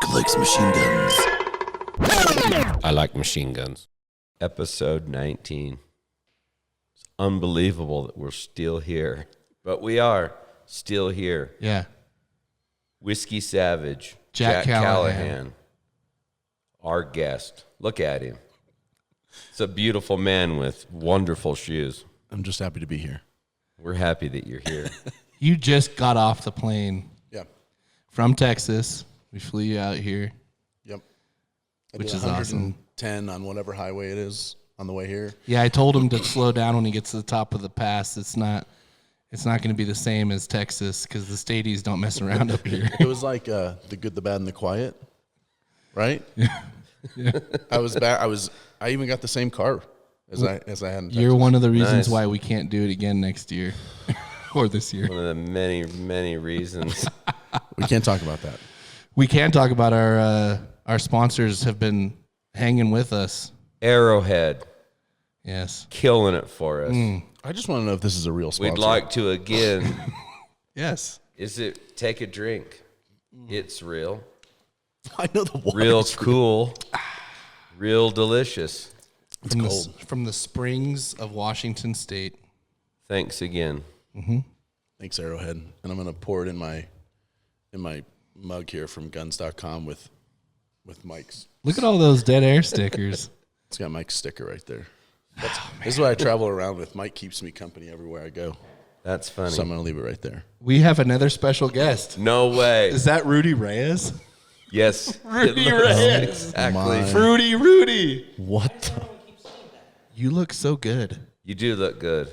Mike likes machine guns. I like machine guns. Episode 19. It's unbelievable that we're still here, but we are still here. Yeah. Whiskey Savage, Jack Callahan, our guest. Look at him. It's a beautiful man with wonderful shoes. I'm just happy to be here. We're happy that you're here. You just got off the plane. Yeah. From Texas. We flew you out here. Yep. Which is awesome. 110 on whatever highway it is on the way here. Yeah, I told him to slow down when he gets to the top of the pass. It's not going to be the same as Texas because the stadies don't mess around up here. It was like the good, the bad, and the quiet, right? Yeah. I even got the same car as I had in Texas. You're one of the reasons Nice. why we can't do it again next year or this year. One of the many, many reasons. We can't talk about that. We can talk about our sponsors have been hanging with us. Arrowhead, Yes. killing it for us. I just want to know if this is a real sponsor. We'd like to again. Yes. Is it take a drink? It's real. I know the water. Real cool. Real delicious. It's cold. From the springs of Washington State. Thanks again. Thanks, Arrowhead. And I'm going to pour it in my mug here from guns.com with Mike's. Look at all those dead air stickers. It's got Mike's sticker right there. This is what I travel around with. Mike keeps me company everywhere I go. That's funny. So I'm going to leave it right there. We have another special guest. No way. Is that Rudy Reyes? Yes. Rudy It looks Reyes. Exactly. My- Rudy. What the? You look so good. You do look good.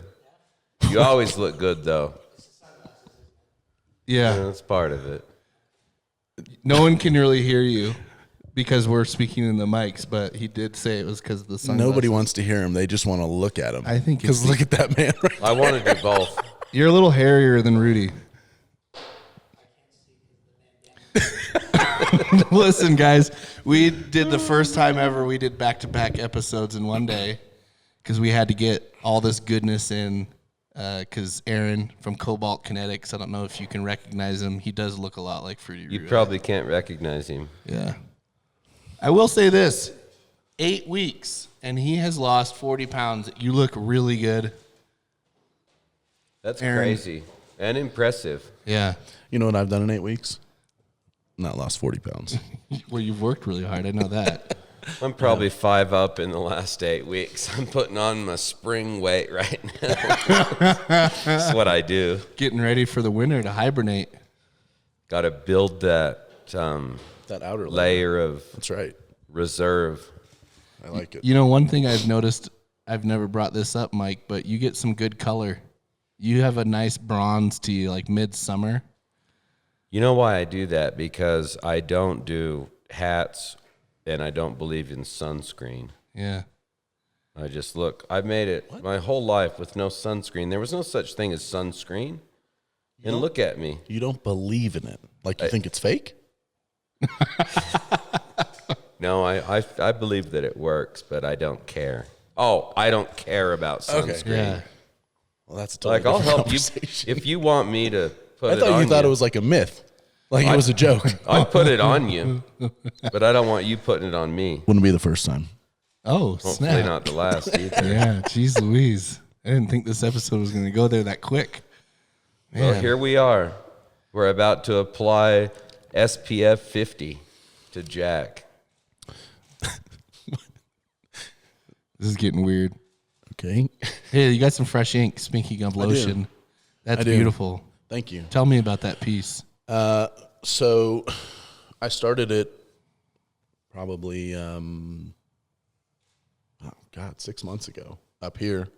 You always look good, though. Yeah. That's part of it. No one can really hear you because we're speaking in the mics, but he did say it was because of the sunglasses. Nobody wants to hear him. They just want to look at him. I think it's Because look at that man right I want to do both. You're a little hairier than Rudy. Listen, guys, we did the first time ever we did back-to-back episodes in one day because we had to get all this goodness in because Aaron from Cobalt Kinetics, I don't know if you can recognize him. He does look a lot like Fruity You Root. probably can't recognize him. Yeah. I will say this. 8 weeks, and he has lost 40 pounds. You look really good. That's Aaron. crazy and impressive. Yeah. You know what I've done in 8 weeks? Not lost 40 pounds. Well, you've worked really hard. I know that. I'm probably 5 up in the last 8 weeks. I'm putting on my spring weight right now. That's what I do. Getting ready for the winter to hibernate. Got to build that That outer layer of That's right. reserve. I like it. You know, one thing I've noticed, I've never brought this up, Mike, but you get some good color. You have a nice bronze to you, like midsummer. You know why I do that? Because I don't do hats and I don't believe in sunscreen. Yeah. I just look. I've made it my whole life with no sunscreen. There was no such thing as sunscreen. And look at me. You don't believe in it. Like you think it's fake? No, I believe that it works, but I don't care. Oh, I don't care about sunscreen. Yeah. Well, that's a totally Like, I'll different help you. conversation. If you want me to put I it thought on you thought it was like a myth. Like it was a joke. I'd put it on you, but I don't want you putting it on me. Wouldn't be the first time. Oh, Hopefully snap. not the last either. Yeah, jeez Louise. I didn't think this episode was going to go there that quick. Well, Man. here we are. We're about to apply SPF 50 to Jack. This is getting weird. Okay. Hey, you got some fresh ink, speaking of lotion. That's I do. beautiful. Thank you. Tell me about that piece. So I started it probably 6 months ago up here.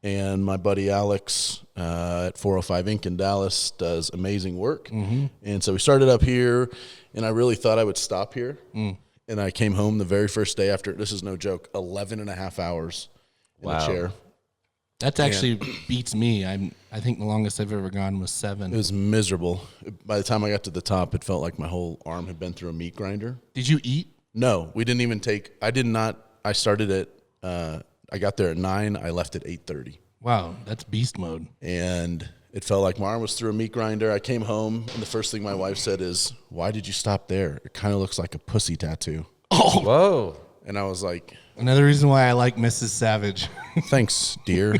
And my buddy Alex at 405 Inc. in Dallas does amazing work. Mm-hmm. And so we started up here, and I really thought I would stop here. And I came home the very first day after, this is no joke, 11 and a half hours in a chair. That actually beats me. I think the longest I've ever gone was 7. It was miserable. By the time I got to the top, it felt like my whole arm had been through a meat grinder. Did you eat? No, we didn't even take, I did not, I started at, I got there at 9, I left at 8:30. Wow, that's beast mode. And It felt like my arm was through a meat grinder. I came home, and the first thing my wife said is, "Why did you stop there? It kind of looks like a pussy tattoo." Oh, Whoa. And I was like, another reason why I like Mrs. Savage. "Thanks, dear."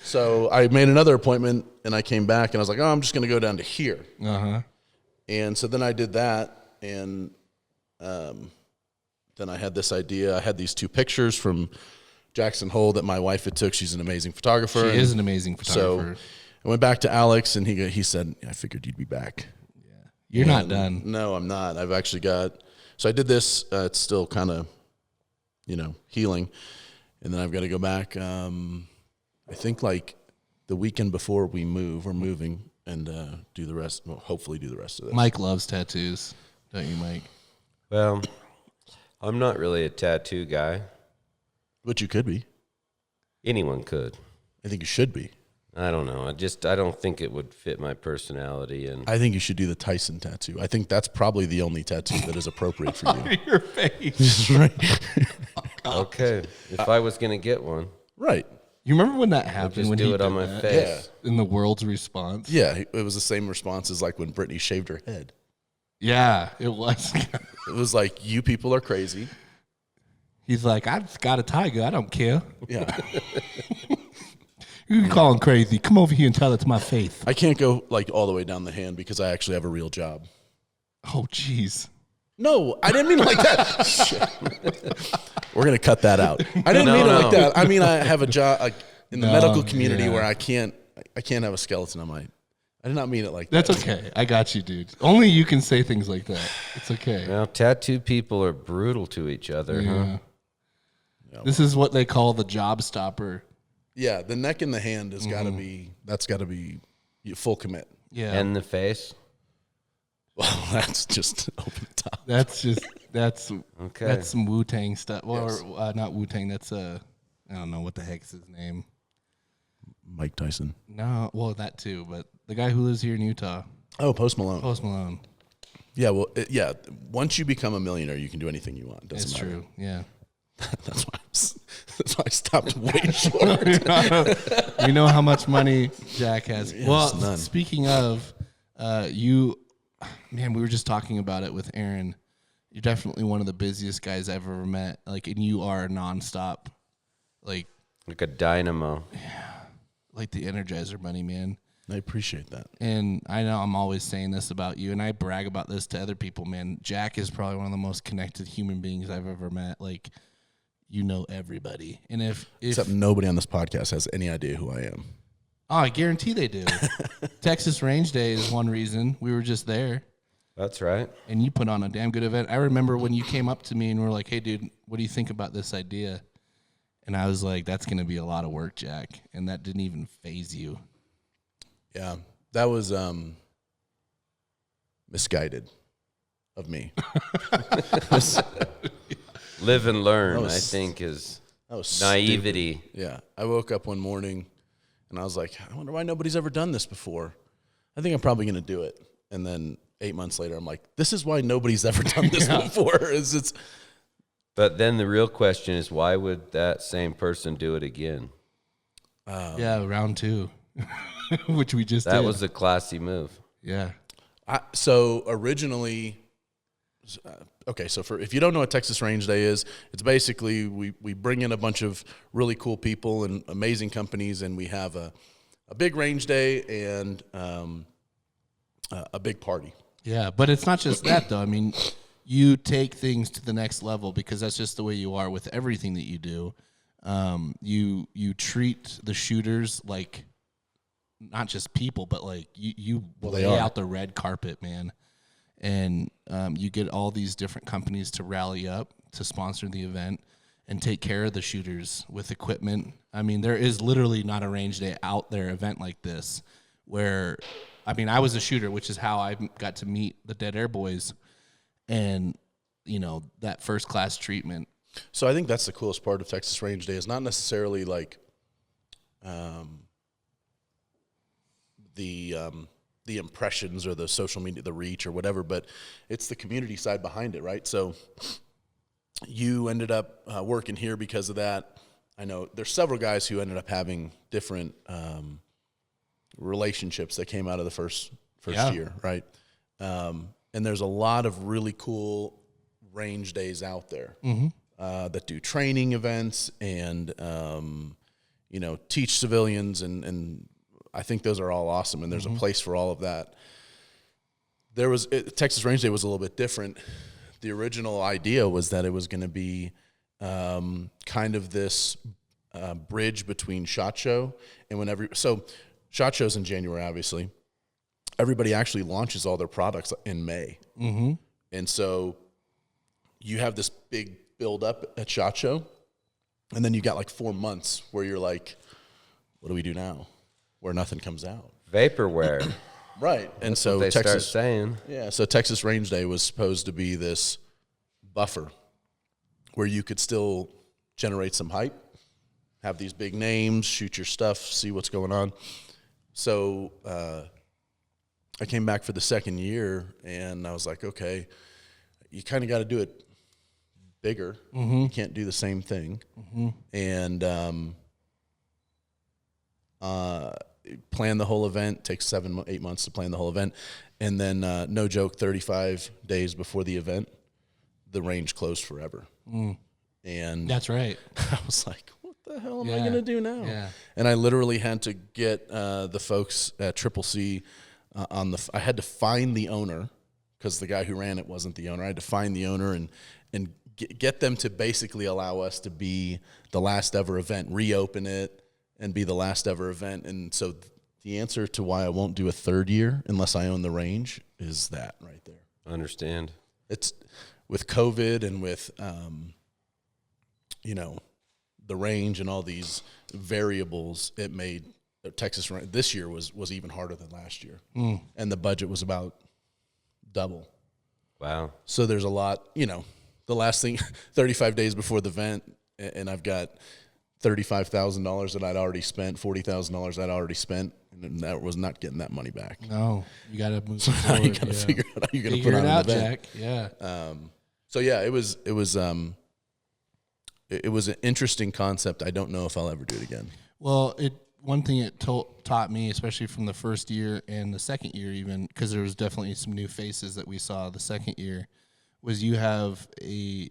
So I made another appointment, and I came back, and I was like, "Oh, I'm just going to go down to here." And so then I did that, and then I had this idea. I had these 2 pictures from Jackson Hole that my wife had took. She's an amazing photographer. She is an amazing photographer. So I went back to Alex, and he said, "I figured you'd be back." You're not done. No, I'm not. I've actually got. So I did this. It's still kind of, healing, and then I've got to go back. I think like the weekend before we're moving, and do the rest. Well, hopefully do the rest of this. Mike loves tattoos, don't you, Mike? Well, I'm not really a tattoo guy. But you could be. Anyone could. I think you should be. I don't know. I don't think it would fit my personality. And I think you should do the Tyson tattoo. I think that's probably the only tattoo that is appropriate for you. Your face. Right. okay, if I was gonna get one, Right. You remember when that I'd happened? just when do he it on did my that? face. In the world's response? Yeah, it was the same response as like when Britney shaved her head. Yeah, it was. It was like, you people are crazy. He's like, I've got a tiger. I don't care. Yeah. You can call him crazy. Come over here and tell it to my face. I can't go like all the way down the hand because I actually have a real job. Oh, jeez. No, I didn't mean it like that. Shit. We're going to cut that out. I didn't mean it like that. I mean, I have a job like, in the medical community where I can't have a skeleton on my. I did not mean it like that. That's okay. I got you, dude. Only you can say things like that. It's okay. Well, tattoo people are brutal to each other, huh? Yeah. This is what they call the job stopper. Yeah, the neck and the hand has got to be. That's got to be full commit. Yeah. And the face. Well, that's just over the top. That's Okay. That's some Wu-Tang stuff. Well, Yes. or, not Wu-Tang. That's I don't know what the heck's his name. Mike Tyson. No, well that too, but the guy who lives here in Utah, Oh, Post Malone. Post Malone. Yeah, well, yeah. Once you become a millionaire, you can do anything you want. Doesn't It's matter. true. Yeah. That's why I stopped way short. You know how much money Jack has. Yes, Well, none. speaking of, man, we were just talking about it with Aaron. You're definitely one of the busiest guys I've ever met. Like, and you are nonstop, like Like a dynamo. like the Energizer Bunny, man. I appreciate that. And I know I'm always saying this about you, and I brag about this to other people, man. Jack is probably one of the most connected human beings I've ever met. Like, you know everybody. And if Except nobody on this podcast has any idea who I am. oh, I guarantee they do. Texas Range Day is one reason. We were just there, That's right. and you put on a damn good event. I remember when you came up to me and were like, "Hey, dude, what do you think about this idea?" And I was like, "That's going to be a lot of work, Jack." And that didn't even faze you. Yeah, that was misguided of me. Live and learn, That was- I think, is That was naivety. stupid. Yeah, I woke up one morning and I was like, I wonder why nobody's ever done this before. I think I'm probably going to do it. And then 8 months later, I'm like, this is why nobody's ever done this before. It's But then the real question is, why would that same person do it again? Yeah, round two, which we just That did. was a classy move. Yeah. So originally, okay, so if you don't know what Texas Range Day is, it's basically we bring in a bunch of really cool people and amazing companies, and we have a big range day and a big party. Yeah, but it's not just that, though. I mean, you take things to the next level because that's just the way you are with everything that you do. You treat the shooters like not just people, but like you lay out the red carpet, man. And you get all these different companies to rally up to sponsor the event and take care of the shooters with equipment. I mean, there is literally not a range day out there event like this where, I mean, I was a shooter, which is how I got to meet the Dead Air Boys and, you know, that first class treatment. So I think that's the coolest part of Texas Range Day is not necessarily like the impressions or the social media, the reach or whatever, but it's the community side behind it, right? So you ended up working here because of that. I know there's several guys who ended up having different relationships that came out of the first Yeah. year, right? And there's a lot of really cool range days out there that do training events and teach civilians, and I think those are all awesome. And there's a place for all of that. Texas Range Day was a little bit different. The original idea was that it was going to be kind of this bridge between SHOT Show and so SHOT Show's in January, obviously. Everybody actually launches all their products in May. Mm-hmm. And so you have this big build up at SHOT Show, and then you got like 4 months where you're like, what do we do now? Where nothing comes out. Vaporware. Right. And That's so what they Texas start saying. Yeah, so Texas Range Day was supposed to be this buffer where you could still generate some hype, have these big names, shoot your stuff, see what's going on. So I came back for the second year, and I was like, okay, you kind of got to do it bigger. You can't do the same thing. And plan the whole event. Takes 7-8 months to plan the whole event. And then, no joke, 35 days before the event, the range closed forever. And That's right. I was like, what the hell am I going to do now? Yeah. And I literally had to get the folks at Triple C I had to find the owner, because the guy who ran it wasn't the owner. I had to find the owner and get them to basically allow us to be the last ever event, reopen it, and be the last ever event. And so the answer to why I won't do a third year unless I own the range is that right there. I understand. It's with COVID and with, the range and all these variables, it made Texas this year was even harder than last year. And the budget was about double. Wow. So there's a lot, the last thing, 35 days before the event, and I've got $35,000 that I'd already spent, $40,000 I'd already spent, and that was not getting that money back. No, you got to move So now you got to figure out how you're going to put on an event. Jack. Yeah. So yeah, it was an interesting concept. I don't know if I'll ever do it again. Well, one thing it taught me, especially from the first year and the second year even, because there was definitely some new faces that we saw the second year, was you have a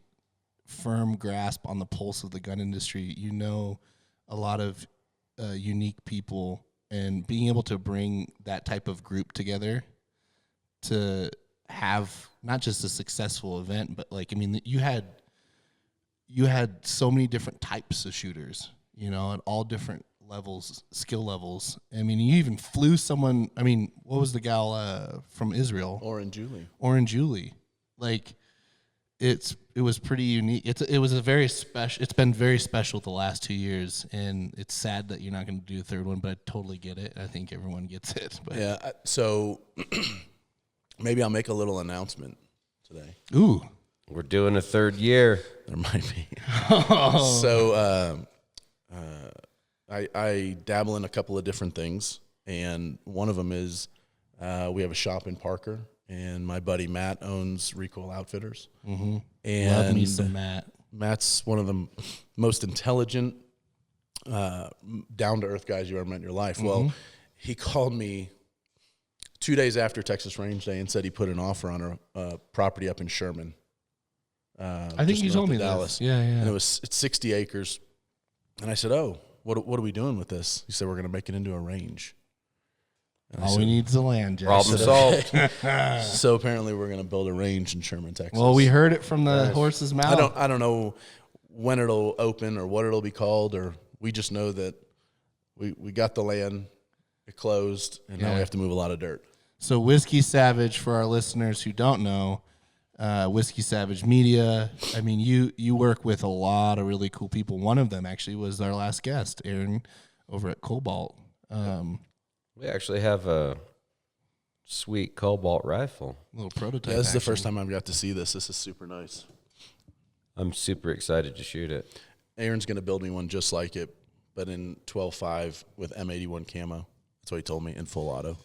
firm grasp on the pulse of the gun industry. You know a lot of unique people, and being able to bring that type of group together to have not just a successful event, but you had so many different types of shooters, at all different levels, skill levels. I mean, you even flew someone. I mean, what was the gal from Israel? Oren Julie. Like, it was pretty unique. It was a very special. It's been very special the last 2 years, and it's sad that you're not going to do a third one. But I totally get it. I think everyone gets it. But. Yeah. So maybe I'll make a little announcement today. Ooh. We're doing a third year. There might be. So I dabble in a couple of different things, and one of them is we have a shop in Parker, and my buddy Matt owns Recoil Outfitters. Mm-hmm. And love me some Matt. Matt's one of the most intelligent, down-to-earth guys you ever met in your life. Mm-hmm. Well, he called me 2 days after Texas Range Day and said he put an offer on a property up in Sherman. I think you told me Dallas. This. Yeah. And it's 60 acres. And I said, what are we doing with this? He said, we're going to make it into a range. And all we need is the land, Jack. Problem solved. So apparently we're going to build a range in Sherman, Texas. Well, we heard it from the horse's mouth. I don't know when it'll open or what it'll be called, or we just know that we got the land, it closed, and now we have to move a lot of dirt. So Whiskey Savage, for our listeners who don't know, Whiskey Savage Media. I mean, you work with a lot of really cool people. One of them actually was our last guest, Aaron, over at Cobalt. We actually have a sweet Cobalt rifle. Little prototype. Yeah, this is the first time I've got to see this. This is super nice. I'm super excited to shoot it. Aaron's going to build me one just like it, but in 12.5 with M81 camo. That's what he told me, in full auto.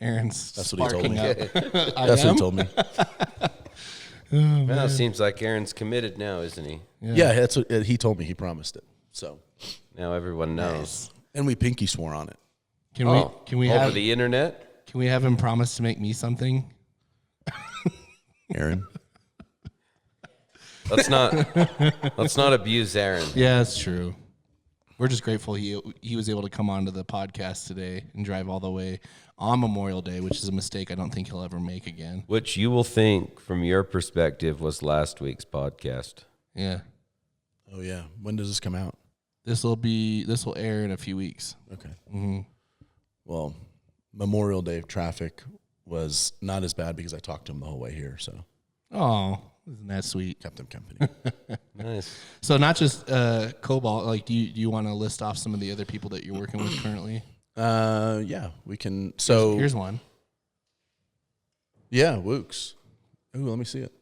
Aaron's That's what he told me. That's what he told me. Well, it seems like Aaron's committed now, isn't he? Yeah, that's what he told me. He promised it. So now everyone knows. And we pinky swore on it. Can we over have the internet? Can we have him promise to make me something? Aaron. Let's not abuse Aaron. Yeah, that's true. We're just grateful he was able to come onto the podcast today and drive all the way on Memorial Day, which is a mistake I don't think he'll ever make again. Which you will think, from your perspective, was last week's podcast. Yeah. Oh yeah. When does this come out? This will air in a few weeks. Okay. Mm-hmm. Well, Memorial Day traffic was not as bad because I talked to him the whole way here, so Oh, isn't that sweet? kept him company. Nice. So not just Cobalt. Like, do you want to list off some of the other people that you're working with currently? Yeah, we can. So Here's one. Yeah, Wooks. Ooh, let me see it.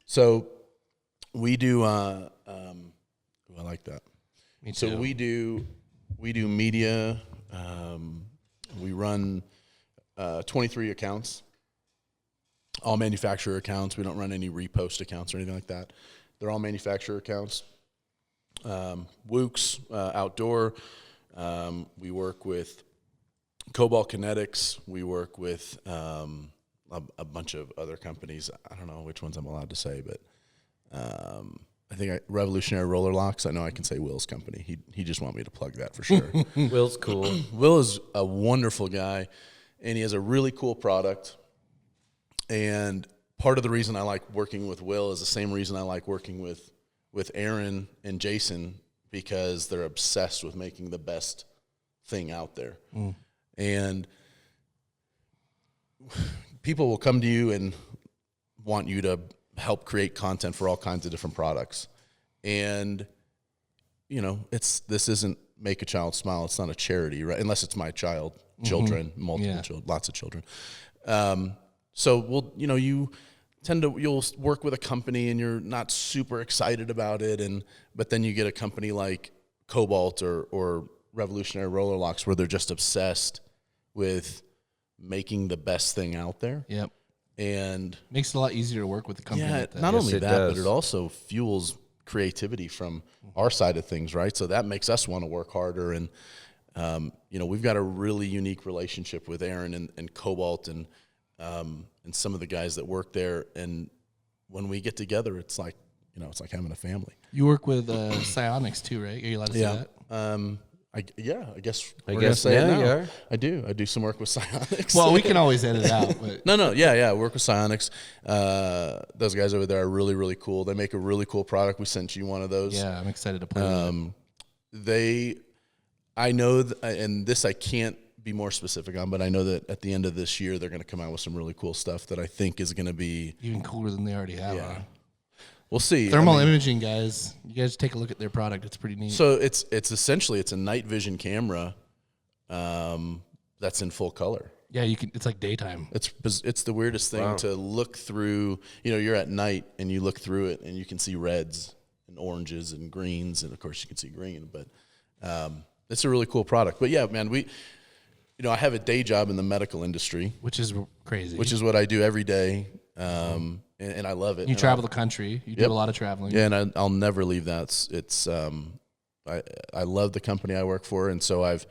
So we do. I like that. Me too. So we do media. We run 23 accounts, all manufacturer accounts. We don't run any repost accounts or anything like that. They're all manufacturer accounts. Wooks outdoor. We work with Cobalt Kinetics. We work with a bunch of other companies. I don't know which ones I'm allowed to say, but I think Revolutionary Roller Locks. I know I can say Will's company. He just want me to plug that for sure. Will's cool. Will is a wonderful guy, and he has a really cool product. And part of the reason I like working with Will is the same reason I like working with Aaron and Jason, because they're obsessed with making the best thing out there. And people will come to you and want you to help create content for all kinds of different products. And, you know, this isn't Make a Child Smile. It's not a charity, right? Unless it's my child, children, multiple children, lots of children. So you'll work with a company and you're not super excited about it. But then you get a company like Cobalt or Revolutionary Roller Locks where they're just obsessed with making the best thing out there. Yep. And makes it a lot easier to work with the company. yeah, like that. not only it that, does. but it also fuels creativity from our side of things, right? So that makes us want to work harder. And, we've got a really unique relationship with Aaron and Cobalt and some of the guys that work there. And when we get together, it's like having a family. You work with Psionics too, right? Are you allowed to say that? I guess I we're guess, gonna say it yeah, now. you are. I do some work with Psionics. Well, we can always edit it out. But No, I work with Psionics. Those guys over there are really, really cool. They make a really cool product. We sent you one of those. yeah, I'm excited to play with it. I know, and this I can't be more specific on, but I know that at the end of this year, they're going to come out with some really cool stuff that I think is going to be Even cooler than they already have. Yeah. Huh? We'll see. Thermal imaging, guys. You guys take a look at their product. It's pretty neat. So it's essentially a night vision camera that's in full color. Yeah, you can. It's like daytime. It's the weirdest thing to look through. You're at night and you look through it and you can see reds and oranges and greens, and of course you can see green. But it's a really cool product. But yeah, man, I have a day job in the medical industry, Which is crazy. which is what I do every day, and I love it. You And travel the country. You do Yep. a lot of traveling. Yeah, and I'll never leave that. I love the company I work for, and so I've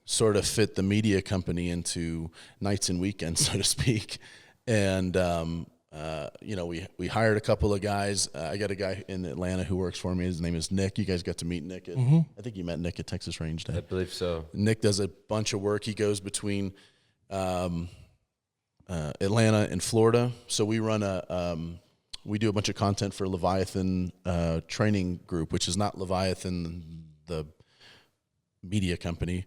sort of fit the media company into nights and weekends, so to speak. And we hired a couple of guys. I got a guy in Atlanta who works for me. His name is Nick. You guys got to meet Nick. I think you met Nick at Texas Range Day. I believe so. Nick does a bunch of work. He goes between Atlanta and Florida. So we run we do a bunch of content for Leviathan Training Group, which is not Leviathan, the media company,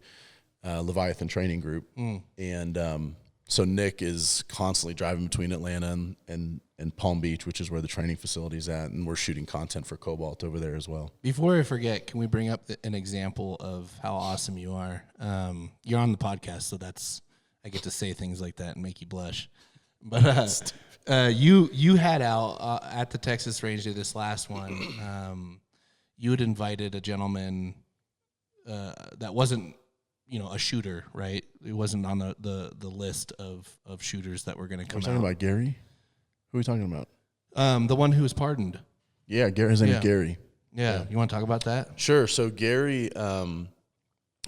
Leviathan Training Group. And so Nick is constantly driving between Atlanta and Palm Beach, which is where the training facility is at, and we're shooting content for Cobalt over there as well. Before I forget, can we bring up an example of how awesome you are? You're on the podcast, so I get to say things like that and make you blush. But you had out at the Texas Range Day, this last one. You had invited a gentleman that wasn't, a shooter, right? It wasn't on the list of shooters that were going to come Are we out. talking about Gary? Who are we talking about? The one who was pardoned. Yeah, his name is Gary. Yeah. You want to talk about that? Sure. So Gary,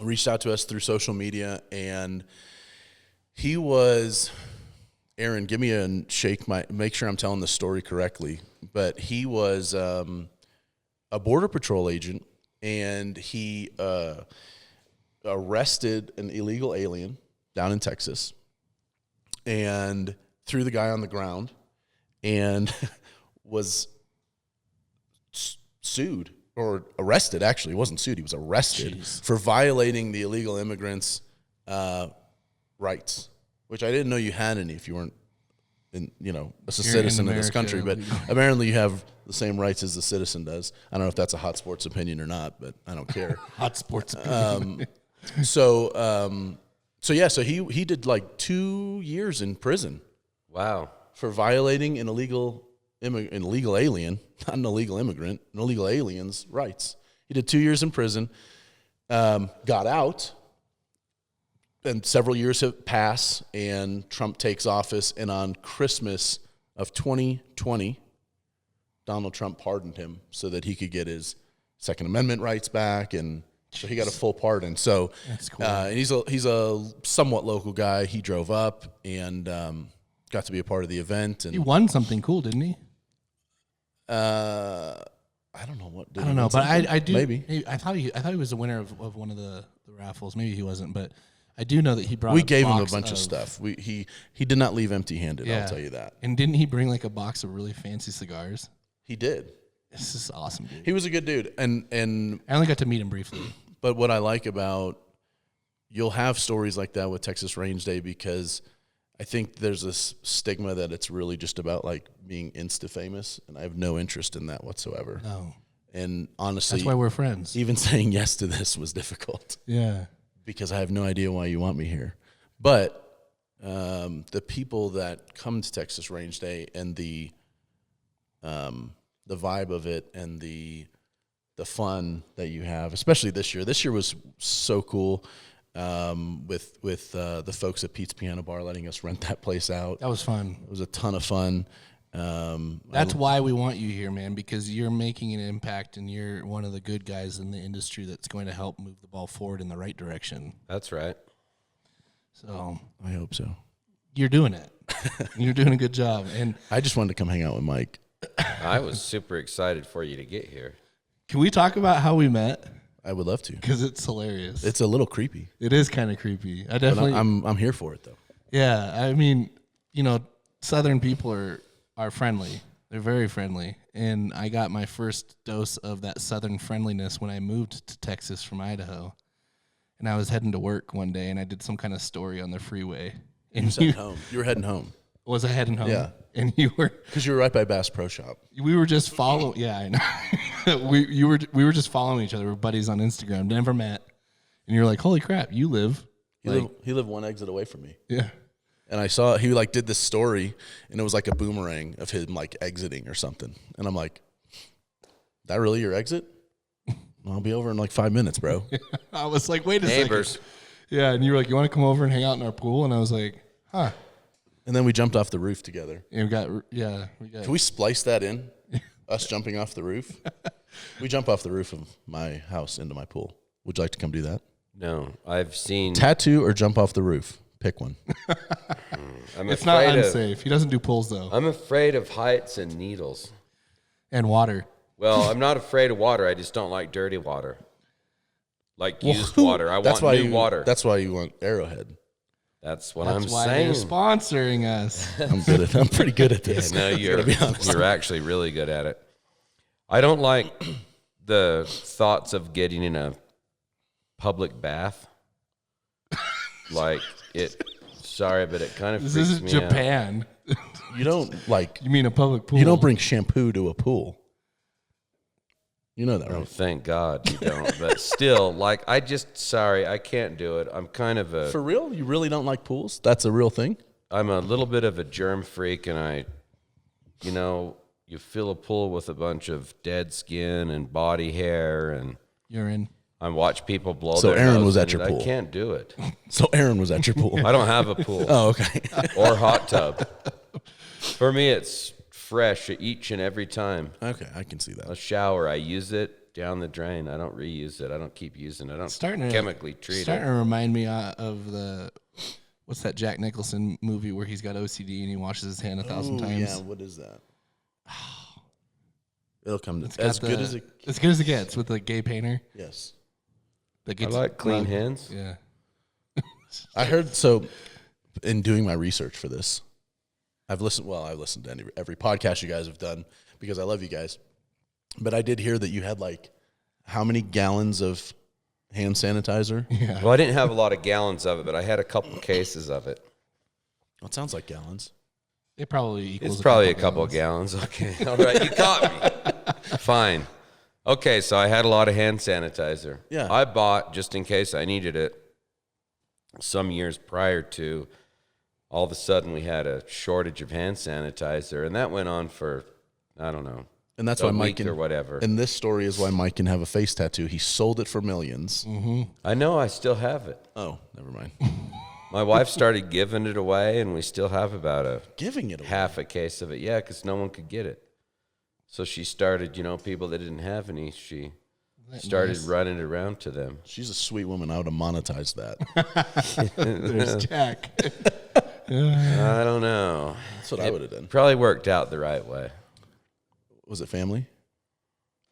reached out to us through social media, and he was, Aaron, give me a shake, make sure I'm telling the story correctly, but he was a Border Patrol agent, and he arrested an illegal alien down in Texas and threw the guy on the ground and was sued or arrested. Actually, he wasn't sued. He was arrested for violating the illegal immigrants' rights, which I didn't know you had any if you weren't, a citizen of this country. But apparently you have the same rights as the citizen does. I don't know if that's a hot sports opinion or not, but I don't care. Hot sports opinion. So he did like 2 years in prison. Wow. For violating an illegal alien, not an illegal immigrant, an illegal alien's rights. He did 2 years in prison, got out, and several years have passed, and Trump takes office, and on Christmas of 2020, Donald Trump pardoned him so that he could get his Second Amendment rights back, and so he got a full pardon. So that's cool. And he's a somewhat local guy. He drove up and got to be a part of the event. And he won something cool, didn't he? I don't know what. I don't know, but I do. Maybe I thought he was the winner of one of the raffles. Maybe he wasn't, but I do know that he brought. We gave him a bunch of stuff. He did not leave empty-handed. Yeah. I'll tell you that. And didn't he bring like a box of really fancy cigars? He did. This is awesome, dude. He was a good dude, and I only got to meet him briefly. But what I like about, you'll have stories like that with Texas Range Day, because I think there's this stigma that it's really just about like being insta-famous, and I have no interest in that whatsoever. No. And honestly, that's why we're friends. Even saying yes to this was difficult. Yeah. Because I have no idea why you want me here. But the people that come to Texas Range Day and the vibe of it and the fun that you have, especially this year. This year was so cool with the folks at Pete's Piano Bar letting us rent that place out. That was fun. It was a ton of fun. That's why we want you here, man, because you're making an impact and you're one of the good guys in the industry that's going to help move the ball forward in the right direction. That's right. So I hope so. You're doing it. You're doing a good job. And I just wanted to come hang out with Mike. I was super excited for you to get here. Can we talk about how we met? I would love to, because it's hilarious. It's a little creepy. It is kind of creepy. I definitely. But I'm here for it though. Yeah, I mean, Southern people are friendly. They're very friendly, and I got my first dose of that Southern friendliness when I moved to Texas from Idaho, and I was heading to work one day, and I did some kind of story on the freeway. And You were heading home. Was I heading home? Yeah. And you were, because you were right by Bass Pro Shop. we were just following. Yeah, I know. we were just following each other. We're buddies on Instagram. Never met. And you're like, holy crap, you live. He lived one exit away from me. Yeah. And I saw he like did this story, and it was like a boomerang of him like exiting or something. And I'm like, that really your exit? I'll be over in like 5 minutes, bro. I was like, wait a Neighbors. second. Yeah, and you were like, you want to come over and hang out in our pool? And I was like, huh. And then we jumped off the roof together. And we got. Can we splice that in? Us jumping off the roof? We jump off the roof of my house into my pool. Would you like to come do that? No, I've seen Tattoo or jump off the roof? Pick one. It's not unsafe. He doesn't do pulls, though. I'm afraid of heights and needles. And water. Well, I'm not afraid of water. I just don't like dirty water. Like used water. I want new water. That's why you want Arrowhead. That's what That's I'm why saying. they're sponsoring us. I'm pretty good at this. No, you're actually really good at it. I don't like the thoughts of getting in a public bath. Like it. Sorry, but it kind of This freaks isn't me Japan. You don't like. You mean a public pool? You don't bring shampoo to a pool. You know that, out. Oh, right? thank God you don't. But still, like, I can't do it. I'm kind of For real? You really don't like pools? That's a real thing? I'm a little bit of a germ freak, and you fill a pool with a bunch of dead skin and body hair, and urine. I watch people blow So their Aaron nose was at in your it. pool. I can't do it. So Aaron was at your pool. I don't have a pool. Oh, okay. Or hot tub. For me, it's fresh each and every time. Okay, I can see A that. shower, I use it down the drain. I don't reuse it. I don't keep using it. I don't Starting to chemically treat Starting it. to remind me of what's that Jack Nicholson movie where he's got OCD and he washes his hand 1,000 times? Yeah, what is that? It'll come to It's as got good as it. as good as it gets with the gay painter. Yes, That I gets like clean rubbed. hands. Yeah. I heard. So, in doing my research for this, I've listened to every podcast you guys have done because I love you guys. But I did hear that you had like how many gallons of hand sanitizer? Yeah. Well, I didn't have a lot of gallons of it, but I had a couple cases of it. Well, it sounds like gallons. It probably equals It's probably a couple of gallons. Okay. All right. You caught me. Fine. Okay. So I had a lot of hand sanitizer. Yeah. I bought, just in case I needed it, some years prior to, all of a sudden we had a shortage of hand sanitizer. And that went on for, I don't know, And that's a why Mike week can, or whatever. And this story is why Mike can have a face tattoo. He sold it for millions. I know I still have it. Oh, never mind. My wife started giving it away, and we still have about Giving it away. half a case of it. Yeah, because no one could get it. So she started, people that didn't have any, she started running it around to them. She's a sweet woman. I would have monetized that. There's Jack. I don't know. That's what I would have done. Probably worked out the right way. Was it family?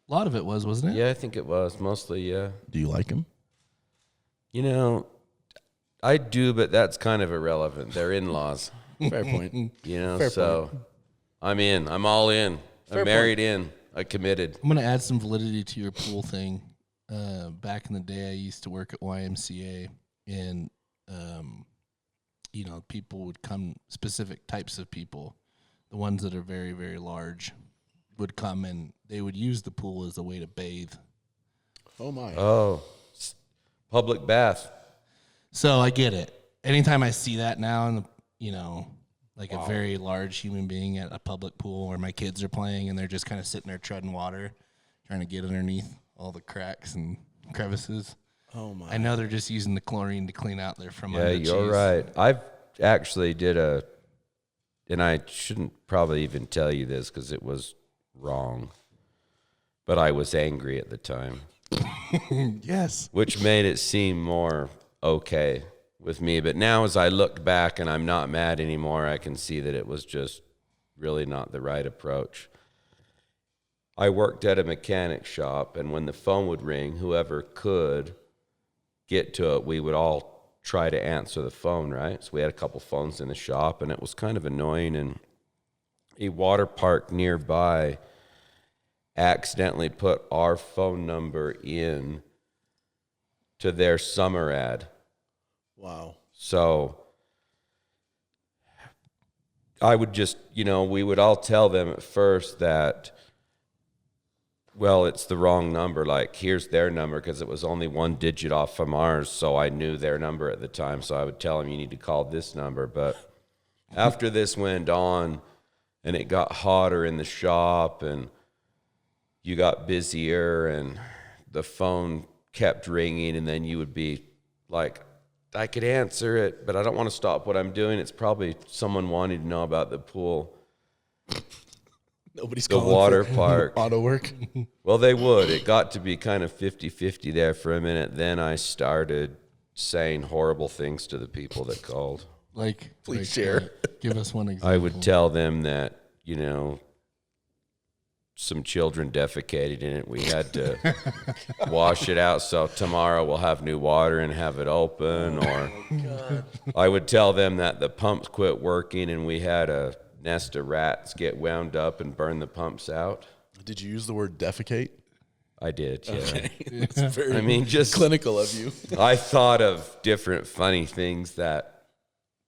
A lot of it wasn't it? Yeah, I think it was. Mostly, yeah. Do you like him? I do, but that's kind of irrelevant. They're in-laws, Fair point. Fair so point. I'm in. I'm all in. I'm married in. I committed. I'm gonna add some validity to your pool thing. Back in the day, I used to work at YMCA, and people would come. Specific types of people, the ones that are very, very large, would come and they would use the pool as a way to bathe. Oh my. Oh, public bath. So I get it. Anytime I see that now, and like a very large human being at a public pool where my kids are playing and they're just kind of sitting there treading water, trying to get underneath all the cracks and crevices. Oh my. I know they're just using the chlorine to clean out there from Yeah, under you're cheese. right. I've actually and I shouldn't probably even tell you this because it was wrong, but I was angry at the time. Yes. Which made it seem more okay with me. But now as I look back and I'm not mad anymore, I can see that it was just really not the right approach. I worked at a mechanic shop, and when the phone would ring, whoever could get to it, we would all try to answer the phone, right? So we had a couple phones in the shop, and it was kind of annoying. And a water park nearby accidentally put our phone number in to their summer ad. Wow. So I would just, we would all tell them at first that, well, it's the wrong number. Like, here's their number, because it was only one digit off from ours. So I knew their number at the time. So I would tell them, you need to call this number. But after this went on and it got hotter in the shop and you got busier and the phone kept ringing, and then you would be like, I could answer it, but I don't want to stop what I'm doing. It's probably someone wanting to know about the pool. Nobody's the calling water for park. auto work. Well, they would. It got to be kind of 50-50 there for a minute. Then I started saying horrible things to the people that called. Please share. Give us one example. I would tell them that, some children defecated in it. We had to wash it out, so tomorrow we'll have new water and have it open. Or I would tell them that the pumps quit working and we had a nest of rats get wound up and burn the pumps out. Did you use the word defecate? I did, yeah. Okay. It's very just clinical of you. I thought of different funny things,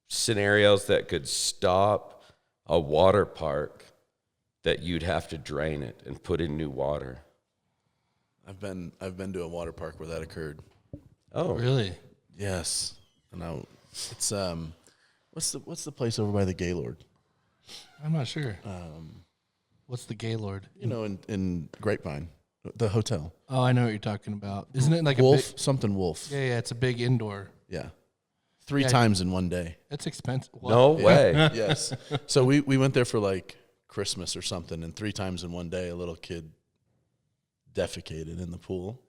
scenarios that could stop a water park that you'd have to drain it and put in new water. I've been to a water park where that occurred. Oh, Really? Yes. And it's what's the place over by the Gaylord? I'm not sure. What's the Gaylord? In Grapevine, the hotel. Oh, I know what you're talking about. Isn't it like Wolf, a big... something Wolf. Yeah, it's a big indoor. Yeah. 3 times in one day. That's expensive. no way. Yes. So we went there for like Christmas or something, and 3 times in one day a little kid defecated in the pool.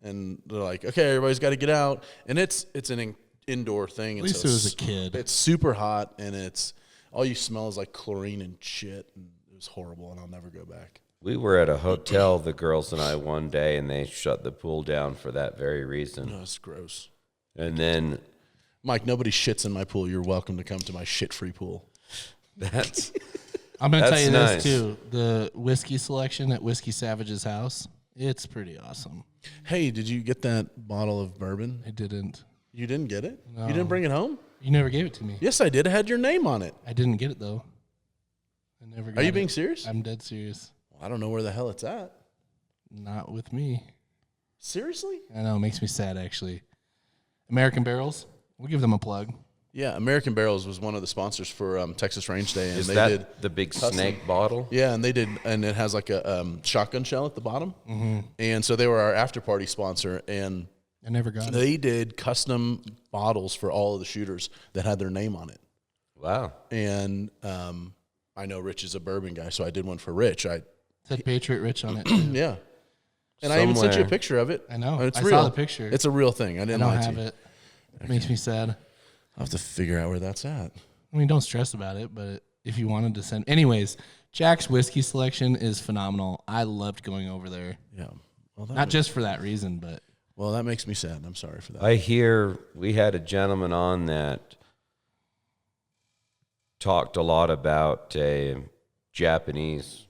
And they're like, okay, everybody's got to get out. And it's an indoor thing. At least it was a kid. It's super hot, and it's all you smell is like chlorine and shit. And it was horrible, and I'll never go back. We were at a hotel, the girls and I, one day, and they shut the pool down for that very reason. No, it's gross. And then Mike, nobody shits in my pool. You're welcome to come to my shit-free pool. that's I'm going to tell you nice. this, too. The whiskey selection at Whiskey Savage's house, it's pretty awesome. Hey, did you get that bottle of bourbon? I didn't. You didn't get it? No. You didn't bring it home? You never gave it to me. Yes, I did. It had your name on it. I didn't get it, though. I never got Are you it. being serious? I'm dead serious. I don't know where the hell it's at. Not with me. Seriously? I know, it makes me sad, actually. American Barrels, we'll give them a plug. Yeah, American Barrels was one of the sponsors for Texas Range Day, and is they that did the big snake bottle? Yeah, and they did, and it has like a shotgun shell at the bottom, and so they were our after party sponsor, and I never got it. they did custom bottles for all of the shooters that had their name on it. Wow. And I know Rich is a bourbon guy, so I did one for Rich. It said Patriot Rich on it. Yeah. And I even sent you a Somewhere. picture of it. I know. It's I real. saw the picture. It's a real thing. I I didn't don't lie have to you. it. It makes me sad. I'll have to figure out where that's at. I mean, don't stress about it, but if you wanted to send... Anyways, Jack's whiskey selection is phenomenal. I loved going over there. Yeah. Well, Not just for that reason, but... well, that makes me sad. I'm sorry for that. I hear we had a gentleman on that talked a lot about a Japanese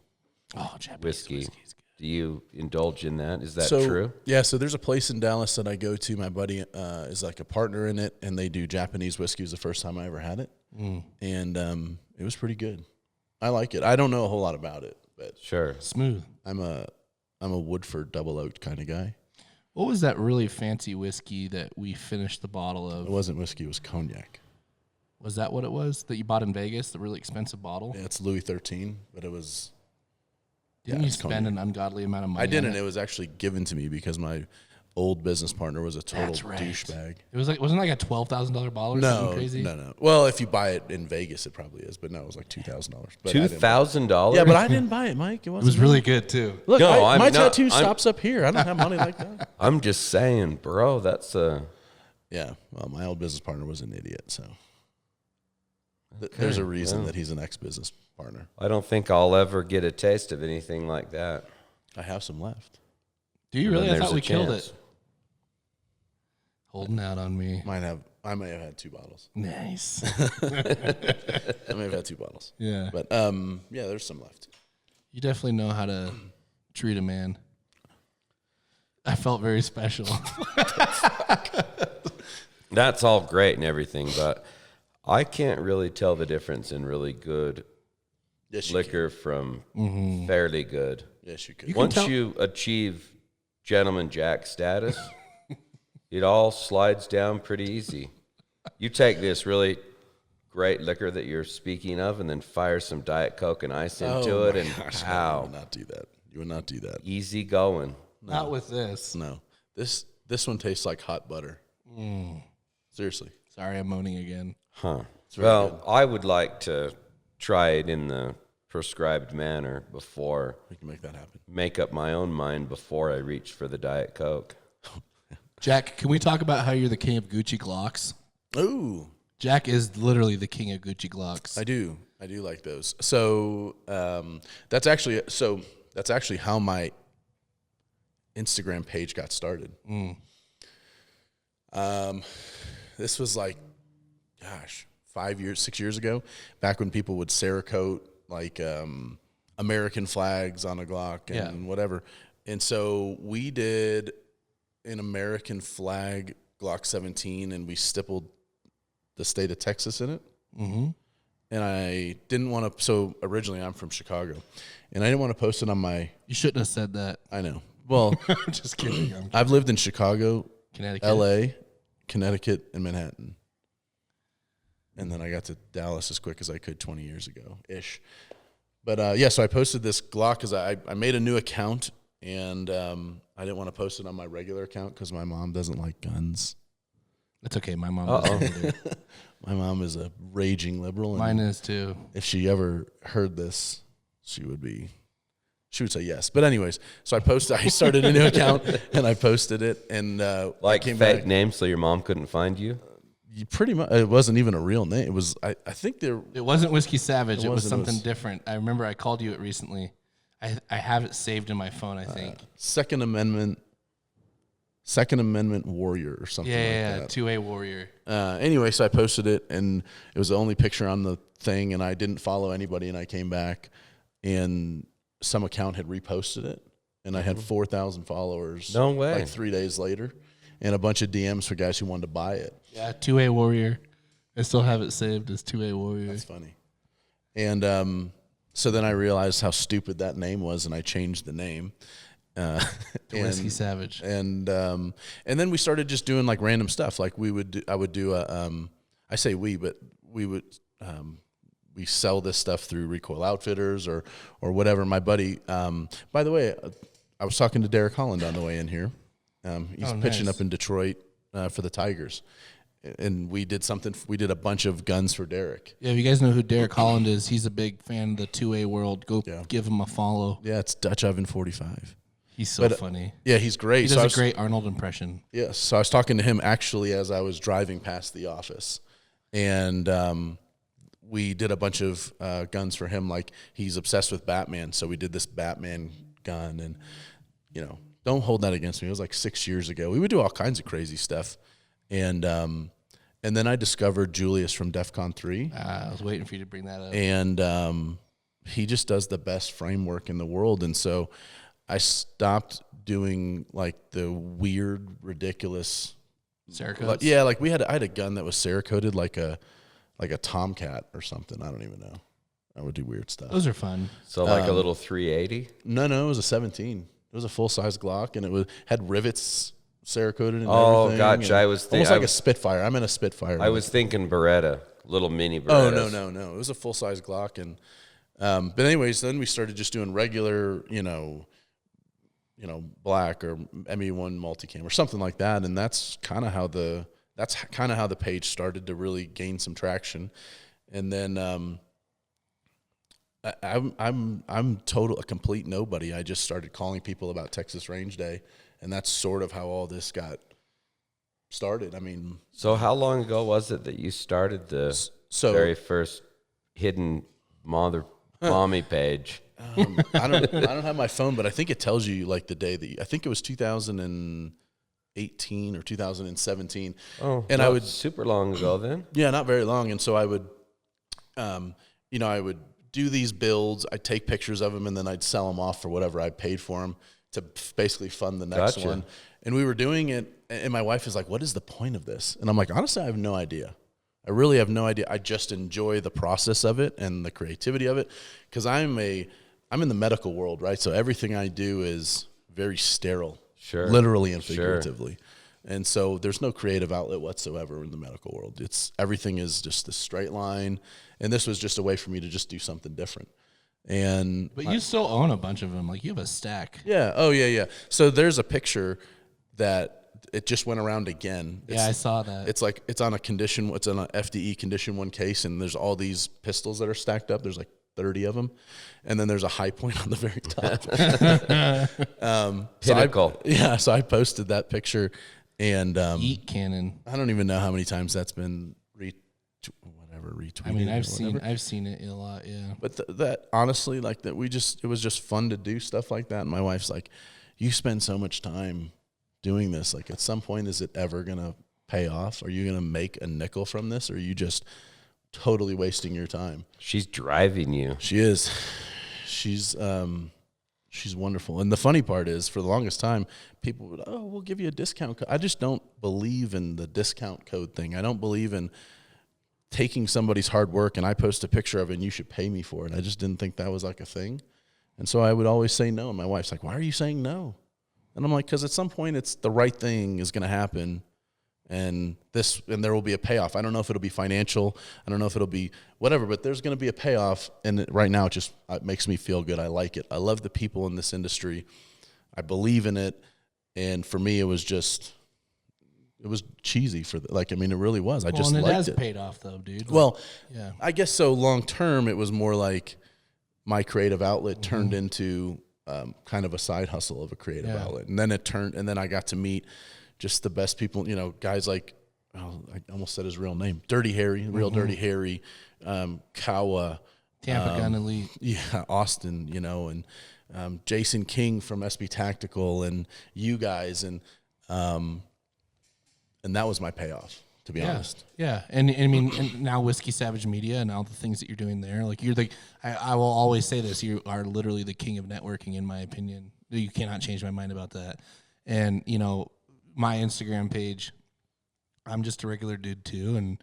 Japanese whiskey. whiskey's good. Do you indulge in that? Is that so, true? Yeah, so there's a place in Dallas that I go to. My buddy is like a partner in it, and they do Japanese whiskey. It was the first time I ever had it, and it was pretty good. I like it. I don't know a whole lot about it, but Sure. Smooth. I'm a Woodford double oaked kind of guy. What was that really fancy whiskey that we finished the bottle It of? wasn't whiskey; it was cognac. Was that what it was that you bought in Vegas, the really expensive bottle? Yeah, it's Louis XIII, but it was. Didn't yeah, you it's spend cognac. an ungodly amount of money I on didn't. it? It was actually given to me because my old business partner was a total That's right. douchebag. It was like, wasn't it like a $12,000 bottle or something crazy? No. Well, if you buy it in Vegas, it probably is, but no, it was like $2,000. $2,000? Yeah, but I didn't buy it, Mike. It It was really good too. Look, No, my I'm not- tattoo I'm- stops up here. I don't have money like that. I'm just saying, bro, that's a... Yeah, well, my old business partner was an idiot, so there's a reason well. that he's an ex-business partner. I don't think I'll ever get a taste of anything like that. I have some left. Do you really? Then I there's thought a we killed chance. it. Holding out on me. I may have had 2 bottles. Nice. I may have had 2 bottles. Yeah. But yeah, there's some left. You definitely know how to treat a man. I felt very special. That's all great and everything, but I can't really tell the difference in really good Yes, you liquor from fairly good. can. Yes, you could. You can Once tell- you achieve Gentleman Jack status, it all slides down pretty easy. You take this really great liquor that you're speaking of and then fire some Diet Coke and ice into it, and You pow, would not do that. You would not do that. easy going. Not with this. No. This one tastes like hot butter. Seriously. Sorry, I'm moaning again. Huh. very Well, I would like to try it in the prescribed manner before, We can make that happen. make up my own mind before I reach for the Diet Coke. Jack, can we talk about how you're the king of Gucci Glocks? Ooh. Jack is literally the king of Gucci Glocks. I do like those. So that's actually how my Instagram page got started. This was like, 6 years ago, back when people would Cerakote like American flags on a Glock and whatever. And so we did an American flag Glock 17, and we stippled the state of Texas in it. Mm-hmm. And I didn't want to. So originally, I'm from Chicago, and I didn't want to post it on my. You shouldn't have said that. I know. Well, I'm just kidding. I've lived in Chicago, Connecticut. L.A., Connecticut, and Manhattan. And then I got to Dallas as quick as I could 20 years ago-ish. But, so I posted this Glock because I made a new account, and I didn't want to post it on my regular account because my mom doesn't like guns. It's okay. My mom doesn't either. My mom is a raging liberal. And Mine is too. if she ever heard this, she would be She would say yes. But anyways, so I started a new account and I posted it, and Like came fake back. name so your mom couldn't find you? Pretty much, it wasn't even a real name. It was, I think there. It wasn't Whiskey Savage. It was wasn't. something different. I remember I called you it recently. I have it saved in my phone, I think. Second Amendment Warrior or something like that. 2A Warrior. Anyway, so I posted it, and it was the only picture on the thing, and I didn't follow anybody, and I came back, and some account had reposted it, and I had 4,000 followers. No way. Like 3 days later, and a bunch of DMs for guys who wanted to buy it. Yeah, 2A Warrior. I still have it saved as 2A Warrior. That's funny. And so then I realized how stupid that name was, and I changed the name. Whiskey Savage. And then we started just doing like random stuff. Like I would do I say we, but we would, we sell this stuff through Recoil Outfitters or whatever. My buddy, by the way, I was talking to Derek Holland on the way in here. He's pitching up in Detroit for the Tigers. And we did a bunch of guns for Derek. Yeah, if you guys know who Derek Holland is, he's a big fan of the 2A world. Go give him a follow. Yeah, it's Dutch Oven 45. He's so funny. Yeah, he's great. He does a great Arnold impression. Yes. So I was talking to him actually as I was driving past the office. And we did a bunch of guns for him. Like, he's obsessed with Batman. So we did this Batman gun. And, don't hold that against me. It was like 6 years ago. We would do all kinds of crazy stuff. And then I discovered Julius from DEFCON 3. I was waiting for you to bring that up. And he just does the best framework in the world. And so I stopped doing like the weird, ridiculous Cerakotes? Yeah, like I had a gun that was Cerakoted like a Tomcat or something. I don't even know. I would do weird stuff. Those are fun. So like a little 380? No, it was a 17. It was a full size Glock, and it had rivets Cerakoted and Oh, everything. gotcha. And I was almost like a Spitfire. I'm in a Spitfire. I was thinking Beretta, little mini Beretta. Oh no! It was a full size Glock, and but anyways, then we started just doing regular, black or ME1 multicam or something like that, and that's kind of how the page started to really gain some traction, and then I'm a complete nobody. I just started calling people about Texas Range Day, and that's sort of how all this got started. I mean, so how long ago was it that you started the very first hidden mommy page? I don't have my phone, but I think it tells you like the day that I think it was 2018 or 2017. Oh, and I would super long ago then. Yeah, not very long. And so I would, I would do these builds. I'd take pictures of them, and then I'd sell them off for whatever I paid for them to basically fund the next one. And we were doing it, and my wife is like, "What is the point of this?" And I'm like, "Honestly, I have no idea. I really have no idea. I just enjoy the process of it and the creativity of it, because I'm in the medical world, right? So everything I do is very sterile, literally and figuratively. And so there's no creative outlet whatsoever in the medical world. Everything is just a straight line, and this was just a way for me to just do something different. But you still own a bunch of them. Like, you have a stack. Yeah. Oh, yeah. So there's a picture that it just went around again. I saw that. It's on it's on a FDE Condition 1 case, and there's all these pistols that are stacked up. There's like 30 of them, and then there's a high point on the very top. Pinnacle. So I posted that picture, and Eat Cannon. I don't even know how many times that's been retweeted. I mean, I've seen it a lot, yeah. But that honestly, like that, it was just fun to do stuff like that. And my wife's like, "You spend so much time doing this. Like, at some point, is it ever gonna pay off? Are you gonna make a nickel from this, or are you just totally wasting your time?" She's driving you. She is. She's wonderful. And the funny part is, for the longest time, people would, we'll give you a discount code. I just don't believe in the discount code thing. I don't believe in taking somebody's hard work and I post a picture of it and you should pay me for it. I just didn't think that was like a thing. And so I would always say no. And my wife's like, "Why are you saying no?" And I'm like, "Because at some point it's the right thing is going to happen. And there will be a payoff. I don't know if it'll be financial. I don't know if it'll be whatever, but there's going to be a payoff. And right now it makes me feel good. I like it. I love the people in this industry. I believe in it. And for me, it was cheesy it really was. I just liked it. And it has paid off though, dude. Well, yeah. I guess so long term, it was more like my creative outlet turned into kind of a side hustle of a creative outlet. And then I got to meet just the best people, guys like, I almost said his real name, Dirty Harry, Dirty Harry, Kawa, Tampa Gun Elite. Yeah, Austin, and Jason King from SB Tactical, and you guys, and that was my payoff, to be honest. Yeah, and I mean, and now Whiskey Savage Media and all the things that you're doing there, like I will always say this: you are literally the king of networking, in my opinion. You cannot change my mind about that. And my Instagram page, I'm just a regular dude too, and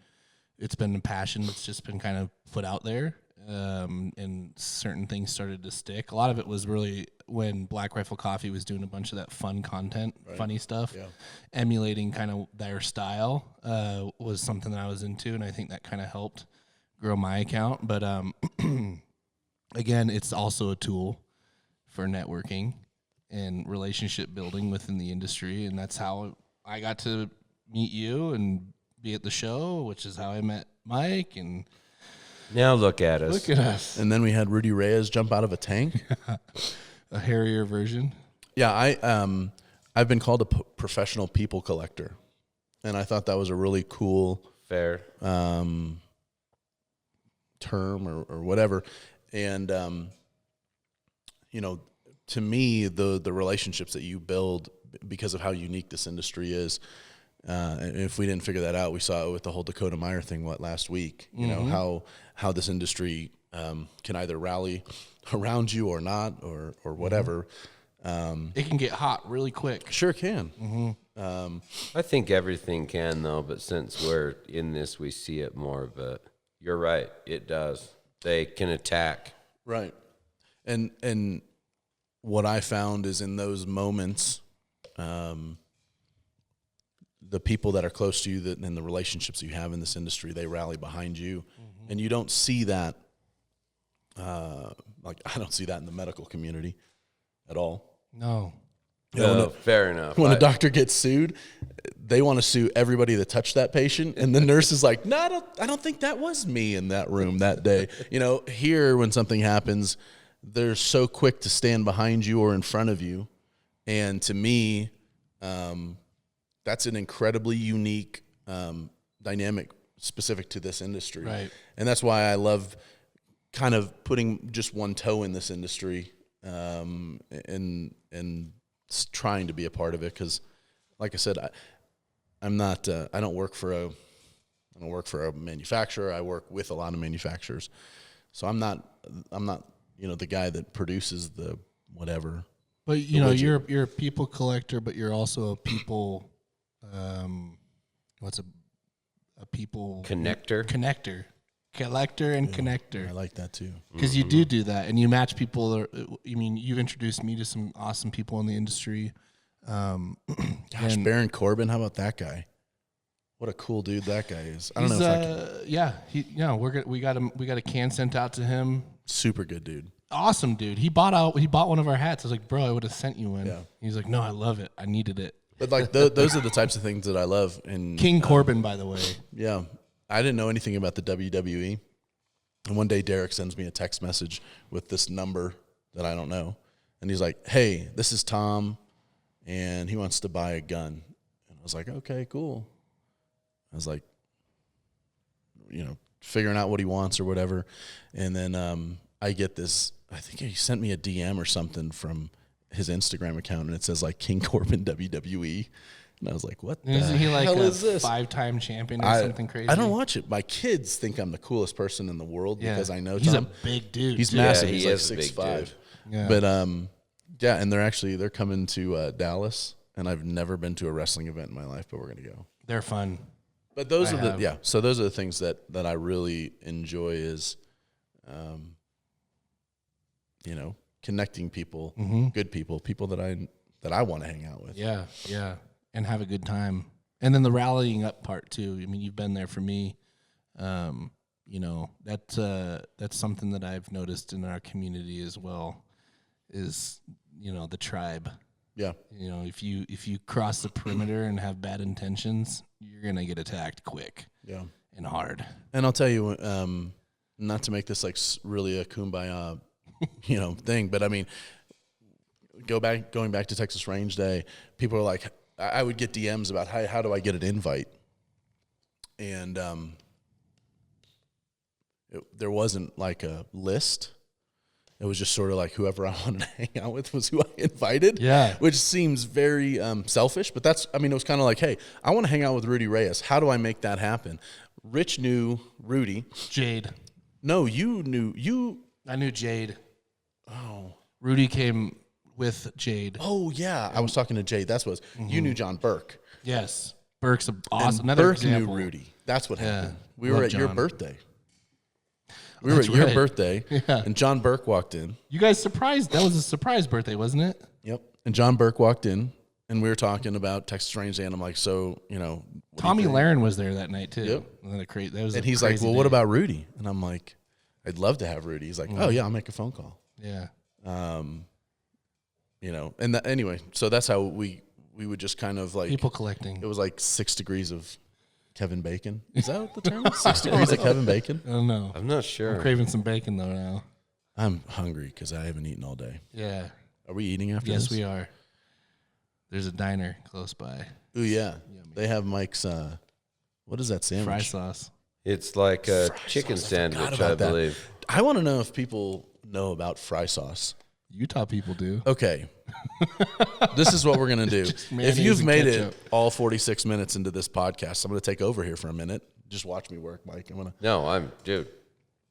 it's been a passion that's just been kind of put out there. And certain things started to stick. A lot of it was really when Black Rifle Coffee was doing a bunch of that fun content, funny stuff, emulating kind of their style, was something that I was into. And I think that kind of helped grow my account. But, again, it's also a tool for networking and relationship building within the industry. And that's how I got to meet you and be at the show, which is how I met Mike. And now look at us. look at us. And then we had Rudy Reyes jump out of a tank. A hairier version. Yeah, I've been called a professional people collector, and I thought that was a really cool Fair. term or whatever. And to me, the relationships that you build because of how unique this industry is. And if we didn't figure that out, we saw it with the whole Dakota Meyer thing last week. How this industry can either rally around you or not, or whatever. It can get hot really quick. Sure can. I think everything can, though, but since we're in this, we see it more. But you're right, it does. They can attack. Right. And what I found is in those moments, the people that are close to you and the relationships you have in this industry, they rally behind you. And you don't see that, I don't see that in the medical community at all. No. Fair enough. When a doctor gets sued, they want to sue everybody that touched that patient. And the nurse is like, no, I don't think that was me in that room that day. Here, when something happens, they're so quick to stand behind you or in front of you. And to me, that's an incredibly unique dynamic specific to this industry. Right. And that's why I love kind of putting just one toe in this industry and trying to be a part of it. Because, like I said, I'm not. I don't work for a manufacturer. I work with a lot of manufacturers. So I'm not. The guy that produces the whatever. But you're a people collector, but you're also a people. What's a people connector? Collector and connector. I like that too. Because you do that, and you match people. You've introduced me to some awesome people in the industry. Gosh, Baron Corbin, how about that guy? What a cool dude that guy is. I don't know if we got a can sent out to him. Super good dude. Awesome dude. He bought one of our hats. I was like, bro, I would have sent you one. Yeah. He's like, no, I love it. I needed it. But those are the types of things that I love. And King Corbin, by the way. Yeah. I didn't know anything about the WWE. And one day Derek sends me a text message with this number that I don't know. And he's like, hey, this is Tom, and he wants to buy a gun. And I was like, okay, cool. I was like, figuring out what he wants or whatever. And then I get this, I think he sent me a DM or something from his Instagram account, and it says like King Corbin WWE. And I was like, what the Isn't he like hell a is this? 5-time champion or something crazy? I don't watch it. My kids think I'm the coolest person in the world because I know he's Tom. a big dude. He's too. massive. Yeah, He's he like is a big 6'5". dude. Yeah. But and they're coming to Dallas, and I've never been to a wrestling event in my life, but we're gonna go. They're fun. But those are so those are the things that I really enjoy is, connecting people, good people that I want to hang out with. Yeah, yeah, and have a good time. And then the rallying up part too. I mean, you've been there for me. That's something that I've noticed in our community as well. Is the tribe. Yeah. If you cross the perimeter and have bad intentions, you're gonna get attacked quick. Yeah. And hard. And I'll tell you, not to make this like really a kumbaya, thing, but I mean, going back to Texas Range Day, people are like, I would get DMs about how do I get an invite, and there wasn't like a list. It was just sort of like whoever I wanted to hang out with was who I invited. Yeah. Which seems very selfish, but it was kind of like, hey, I want to hang out with Rudy Reyes. How do I make that happen? Rich knew Rudy. Jade. No, you knew. I knew Jade. Oh. Rudy came with Jade. Oh, yeah. I was talking to Jade. That's what you knew John Burke. Yes. Burke's awesome. And Another Burke example. knew Rudy. That's what happened. We Love were at your John. birthday. We were at your birthday, and John Burke walked in. You guys surprised? That was a surprise birthday, wasn't it? Yep. And John Burke walked in, and we were talking about Texas Range Day, and I'm like, so, Tommy Laren was there that night, too. Yep. And he's like, well, what about Rudy? And I'm like, I'd love to have Rudy. He's like, oh, yeah, I'll make a phone call. Yeah. Anyway, so that's how we would just kind of like. People collecting. It was like 6 degrees of Kevin Bacon. Is that what the term is? 6 degrees of Kevin Bacon? I don't know. I'm not sure. I'm craving some bacon, though, now. I'm hungry because I haven't eaten all day. Yeah. Are we eating after this? Yes, we are. There's a diner close by. Ooh, yeah. They have Mike's, what is that sandwich? Fry sauce. It's like a chicken sandwich, I believe. I want to know if people know about fry sauce. Utah people do. Okay. This is what we're going to do. If you've made it all 46 minutes into this podcast, I'm going to take over here for a minute. Just watch me work, Mike. Dude,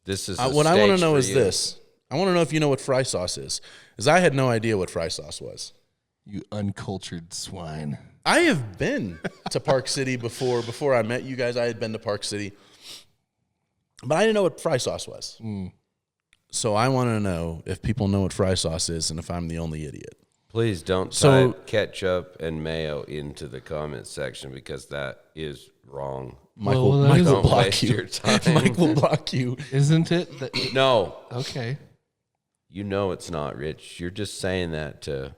this is what I want to know is this. I want to know if you know what fry sauce is. Because I had no idea what fry sauce was. You uncultured swine. I have been to Park City before. Before I met you guys, I had been to Park City. But I didn't know what fry sauce was. So I want to know if people know what fry sauce is and if I'm the only idiot. Please don't type ketchup and mayo into the comments section because that is wrong. Mike will block waste you. your time. Mike will block you. Isn't it? No. Okay. You know it's not, Rich. You're just saying that to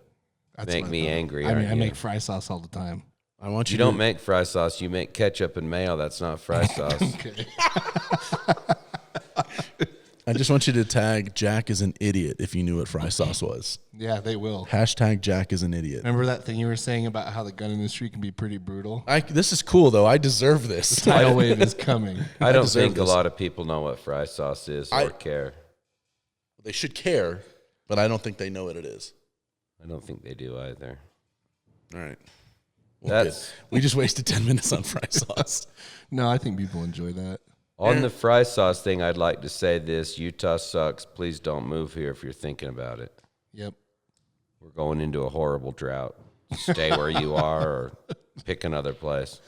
make me angry. I make fry sauce all the time. I want you. You don't make fry sauce. You make ketchup and mayo. That's not fry sauce. Okay. I just want you to tag Jack is an idiot if you knew what fry sauce was. Yeah, they will. Hashtag Jack is an idiot. Remember that thing you were saying about how the gun industry can be pretty brutal? This is cool, though. I deserve this. Tidal wave is coming. I don't think a lot of people know what fry sauce is or care. They should care, but I don't think they know what it is. I don't think they do either. All right. Well, we just wasted 10 minutes on fry sauce. No, I think people enjoy that. On the fry sauce thing, I'd like to say this. Utah sucks. Please don't move here if you're thinking about it. Yep. We're going into a horrible drought. Stay where you are or pick another place.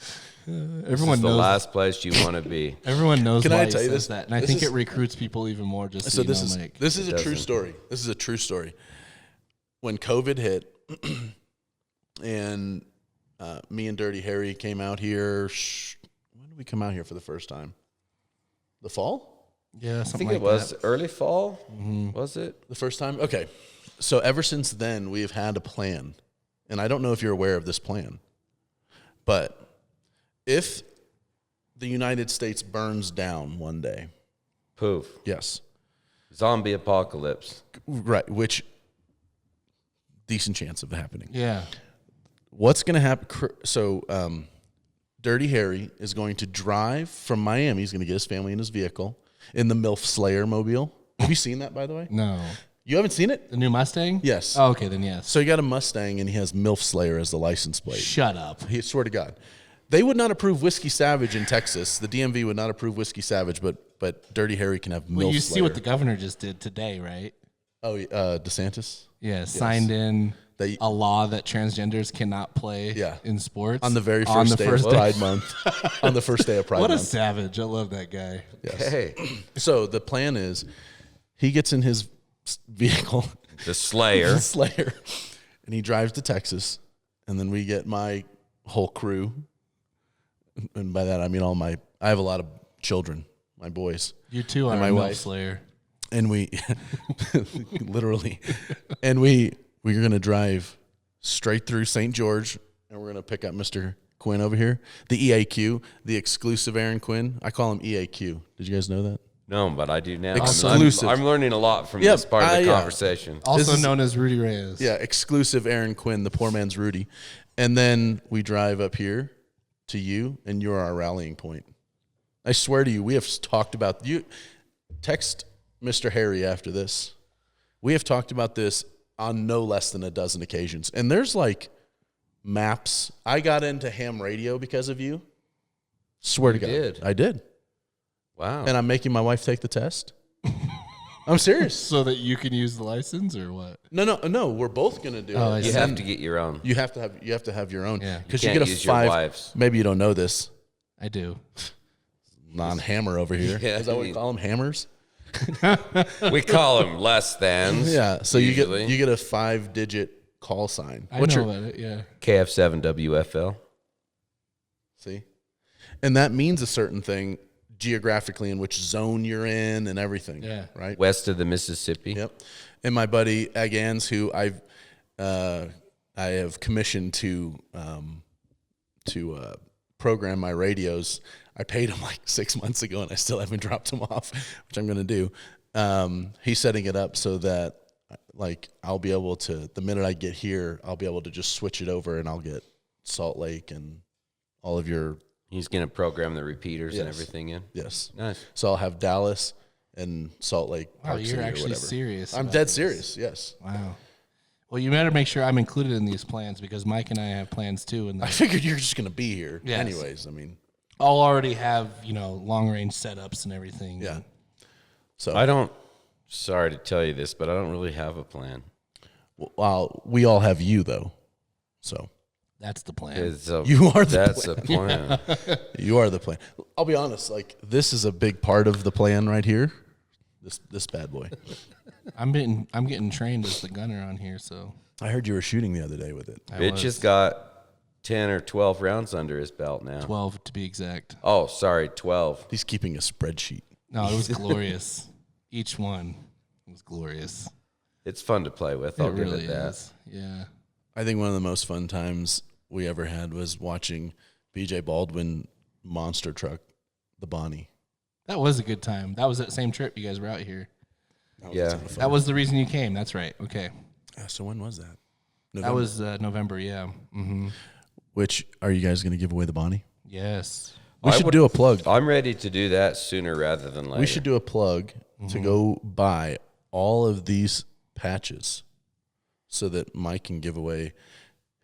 Everyone knows the last place you want to be. Everyone knows why I tell you this? that. And I think it recruits people even more just so this is a true story. This is a true story. When COVID hit and me and Dirty Harry came out here, when did we come out here for the first time? The fall? Yeah, something I think like it was that. early fall. Mm-hmm. Was it? The first time? Okay. So ever since then, we have had a plan. And I don't know if you're aware of this plan. But if the United States burns down one day. Poof. Yes. Zombie apocalypse. Right, which decent chance of happening. Yeah. What's going to happen? So Dirty Harry is going to drive from Miami. He's going to get his family in his vehicle in the MILF Slayer mobile. Have you seen that, by the way? No. You haven't seen it? The new Mustang? Yes. Oh, okay, then yes. So he got a Mustang, and he has MILF Slayer as the license plate. Shut up. He swear to God. They would not approve Whiskey Savage in Texas. The DMV would not approve Whiskey Savage, but Dirty Harry can have MILF Slayer. Well, you see what the governor just did today, right? Oh, DeSantis? Yeah, signed in a law that transgenders cannot play in sports. On the very first day of Pride Month. On the first day of Pride Month. What a savage. I love that guy. Yes. Hey. So the plan is he gets in his vehicle. The Slayer. And he drives to Texas. And then we get my whole crew. And by that, I mean I have a lot of children, my boys. You too are my a wife. Slayer. And we, literally, and we're going to drive straight through St. George, and we're going to pick up Mr. Quinn over here. The EAQ, the exclusive Aaron Quinn. I call him EAQ. Did you guys know that? No, but I do now. Exclusive. I'm learning a lot from Yep, this part of the yeah. conversation. Also known as Rudy Reyes. Yeah, exclusive Aaron Quinn, the poor man's Rudy. And then we drive up here to you, and you're our rallying point. I swear to you, we have talked about you. Text Mr. Harry after this. We have talked about this on no less than a dozen occasions. And there's like maps. I got into ham radio because of you. Swear to God. did? I did. Wow. And I'm making my wife take the test. I'm serious. So that you can use the license or what? No. We're both gonna do Oh, it. I you see. have to get your own. You have to have your own. Yeah. Because You you can't get a use your 5. wife's. Maybe you don't know this. I do. Non-hammer over here. Yeah, Is that what we call them? Hammers? We call them less thans. Yeah. So usually. you get a 5-digit call sign. I know about it, yeah. KF7 WFL. See? And that means a certain thing geographically in which zone you're in and everything. Yeah. Right? West of the Mississippi. Yep. And my buddy Agans, who I have commissioned to program my radios. I paid him like 6 months ago, and I still haven't dropped him off, which I'm going to do. He's setting it up so that like I'll be able to, the minute I get here, I'll be able to just switch it over, and I'll get Salt Lake and all of your He's going to program the repeaters and Yes. everything in. yes. Nice. So I'll have Dallas and Salt Lake. Wow, Park you're City or actually whatever. serious. I'm about dead this. serious. Yes. Wow. Well, you better make sure I'm included in these plans because Mike and I have plans too. And I figured you're just going to be here. Yes. Anyways, I mean, I'll already have, long range setups and everything. yeah. So I don't, sorry to tell you this, but I don't really have a plan. well, we all have you though. So That's the plan. You are the That's a plan. you are the plan. I'll be honest, like this is a big part of the plan right here. This bad boy. I'm getting trained as the gunner on here, so I heard you were shooting the other day with it. I Rich was has got 10 or 12 rounds under his belt now. 12 to be exact. Oh, sorry, 12. He's keeping a spreadsheet. No, it was glorious. Each one was glorious. It's fun to play with. I'll It give really it that. is. Yeah. I think one of the most fun times we ever had was watching BJ Baldwin monster truck the Bonnie. That was a good time. That was that same trip you guys were out here. That was Yeah. a ton of fun. That was the reason you came. That's right. Okay. So when was that? That was November, yeah. Mm-hmm. Which are you guys going to give away the Bonnie? Yes. We should do a plug. I'm ready to do that sooner rather than later. We should do a plug to go buy all of these patches so that Mike can give away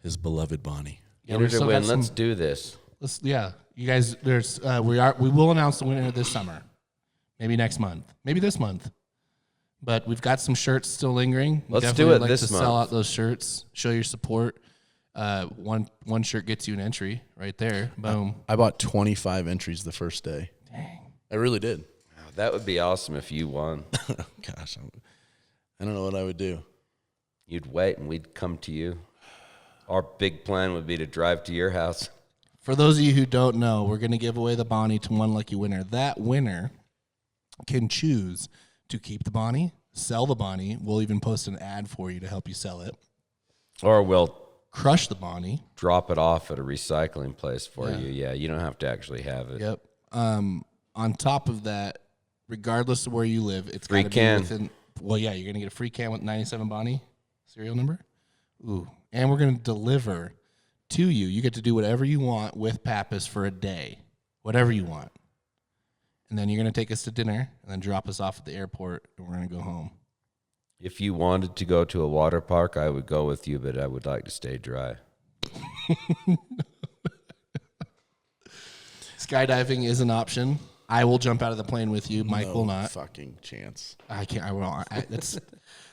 his beloved Bonnie. Yeah, Enter we to still win. got Let's do this. you guys. There's we will announce the winner this summer, maybe next month, maybe this month. But we've got some shirts still lingering. We Let's definitely do it would like this to Sell month. out those shirts. Show your support. One shirt gets you an entry right there. Boom. I bought 25 entries the first day. Dang. I really did. That would be awesome if you won. Gosh, I don't know what I would do. You'd wait and we'd come to you. Our big plan would be to drive to your house. For those of you who don't know, we're going to give away the Bonnie to one lucky winner. That winner can choose to keep the Bonnie, sell the Bonnie. We'll even post an ad for you to help you sell it. Or we'll Crush the Bonnie. drop it off at a recycling place for you. Yeah, you don't have to actually have it. Yep. On top of that, regardless of where you live, it's Free got to can. be within. Well, yeah, you're going to get a free can with 97 Bonnie serial number. Ooh. And we're going to deliver to you. You get to do whatever you want with Pappas for a day, whatever you want. And then you're going to take us to dinner and then drop us off at the airport, and we're going to go home. If you wanted to go to a water park, I would go with you, but I would like to stay dry. Skydiving is an option. I will jump out of the plane with you. Mike will not. Fucking chance. I can't. I won't.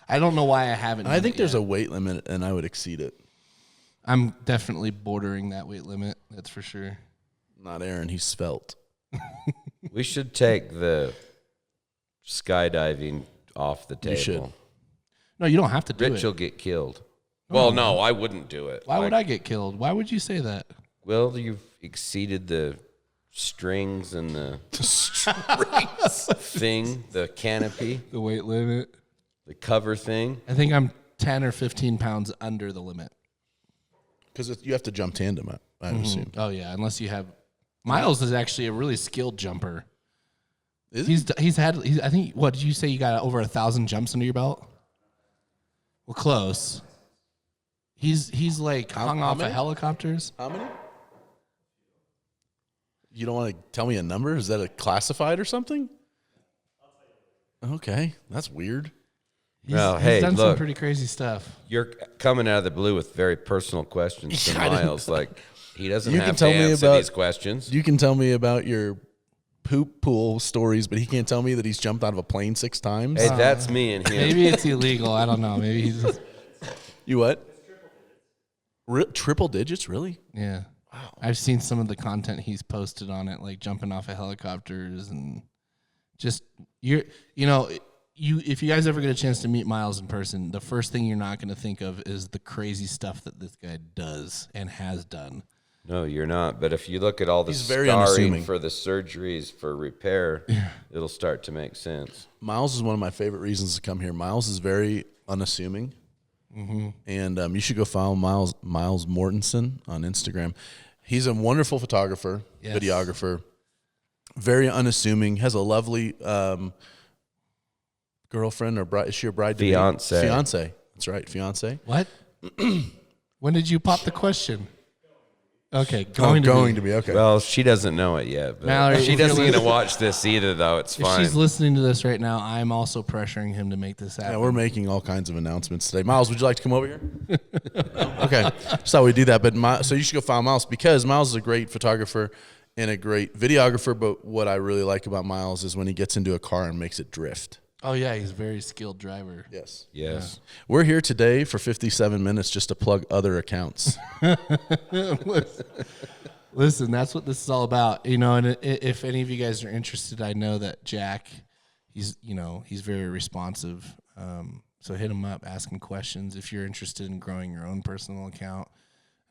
I don't know why I haven't. I think there's a weight limit, and I would exceed it. I'm definitely bordering that weight limit. That's for sure. Not Aaron. He's svelte. We should take the skydiving off the table. You should. No, you don't have to do Rich it. will get killed. Well, no, I wouldn't do it. Why would I get killed? Why would you say that? Well, you've exceeded the strings and the thing, the canopy, The weight limit. the cover thing. I think I'm 10 or 15 pounds under the limit. Because you have to jump tandem, I assume. Oh, yeah, unless you have... Miles is actually a really skilled jumper. I think, what did you say? You got over 1,000 jumps under your belt? Well, close. He's like hung off of helicopters. How many? You don't want to tell me a number? Is that a classified or something? Okay, that's weird. He's done some pretty crazy stuff. You're coming out of the blue with very personal questions to Miles. Like, he doesn't have to answer these questions. You can tell me about your poop pool stories, but he can't tell me that he's jumped out of a plane 6 times. Hey, that's me and him. Maybe it's illegal. I don't know. Maybe he's just... You what? Triple digits, really? Yeah. Wow. I've seen some of the content he's posted on it, like jumping off of helicopters and just if you guys ever get a chance to meet Miles in person, the first thing you're not going to think of is the crazy stuff that this guy does and has done. No, you're not. But if you look at all the scarring for the surgeries for repair, it'll start to make sense. Miles is one of my favorite reasons to come here. Miles is very unassuming. Mm-hmm. And you should go follow Miles Mortensen on Instagram. He's a wonderful photographer, videographer, very unassuming, has a lovely girlfriend or bride. Is she a bride? Fiance. Fiance. That's right, fiance. What? When did you pop the question? Okay, going to be okay. Well, she doesn't know it yet. But Mallory, she doesn't get to watch this either, though. It's fine. If she's listening to this right now, I'm also pressuring him to make this happen. Yeah, we're making all kinds of announcements today. Miles, would you like to come over here? Okay, just thought we'd do that. But so you should go follow Miles because Miles is a great photographer and a great videographer. But what I really like about Miles is when he gets into a car and makes it drift. Oh, yeah, he's a very skilled driver. Yes. Yeah. We're here today for 57 minutes just to plug other accounts. Listen, that's what this is all about. And if any of you guys are interested, I know that Jack, he's very responsive. So hit him up, ask him questions. If you're interested in growing your own personal account,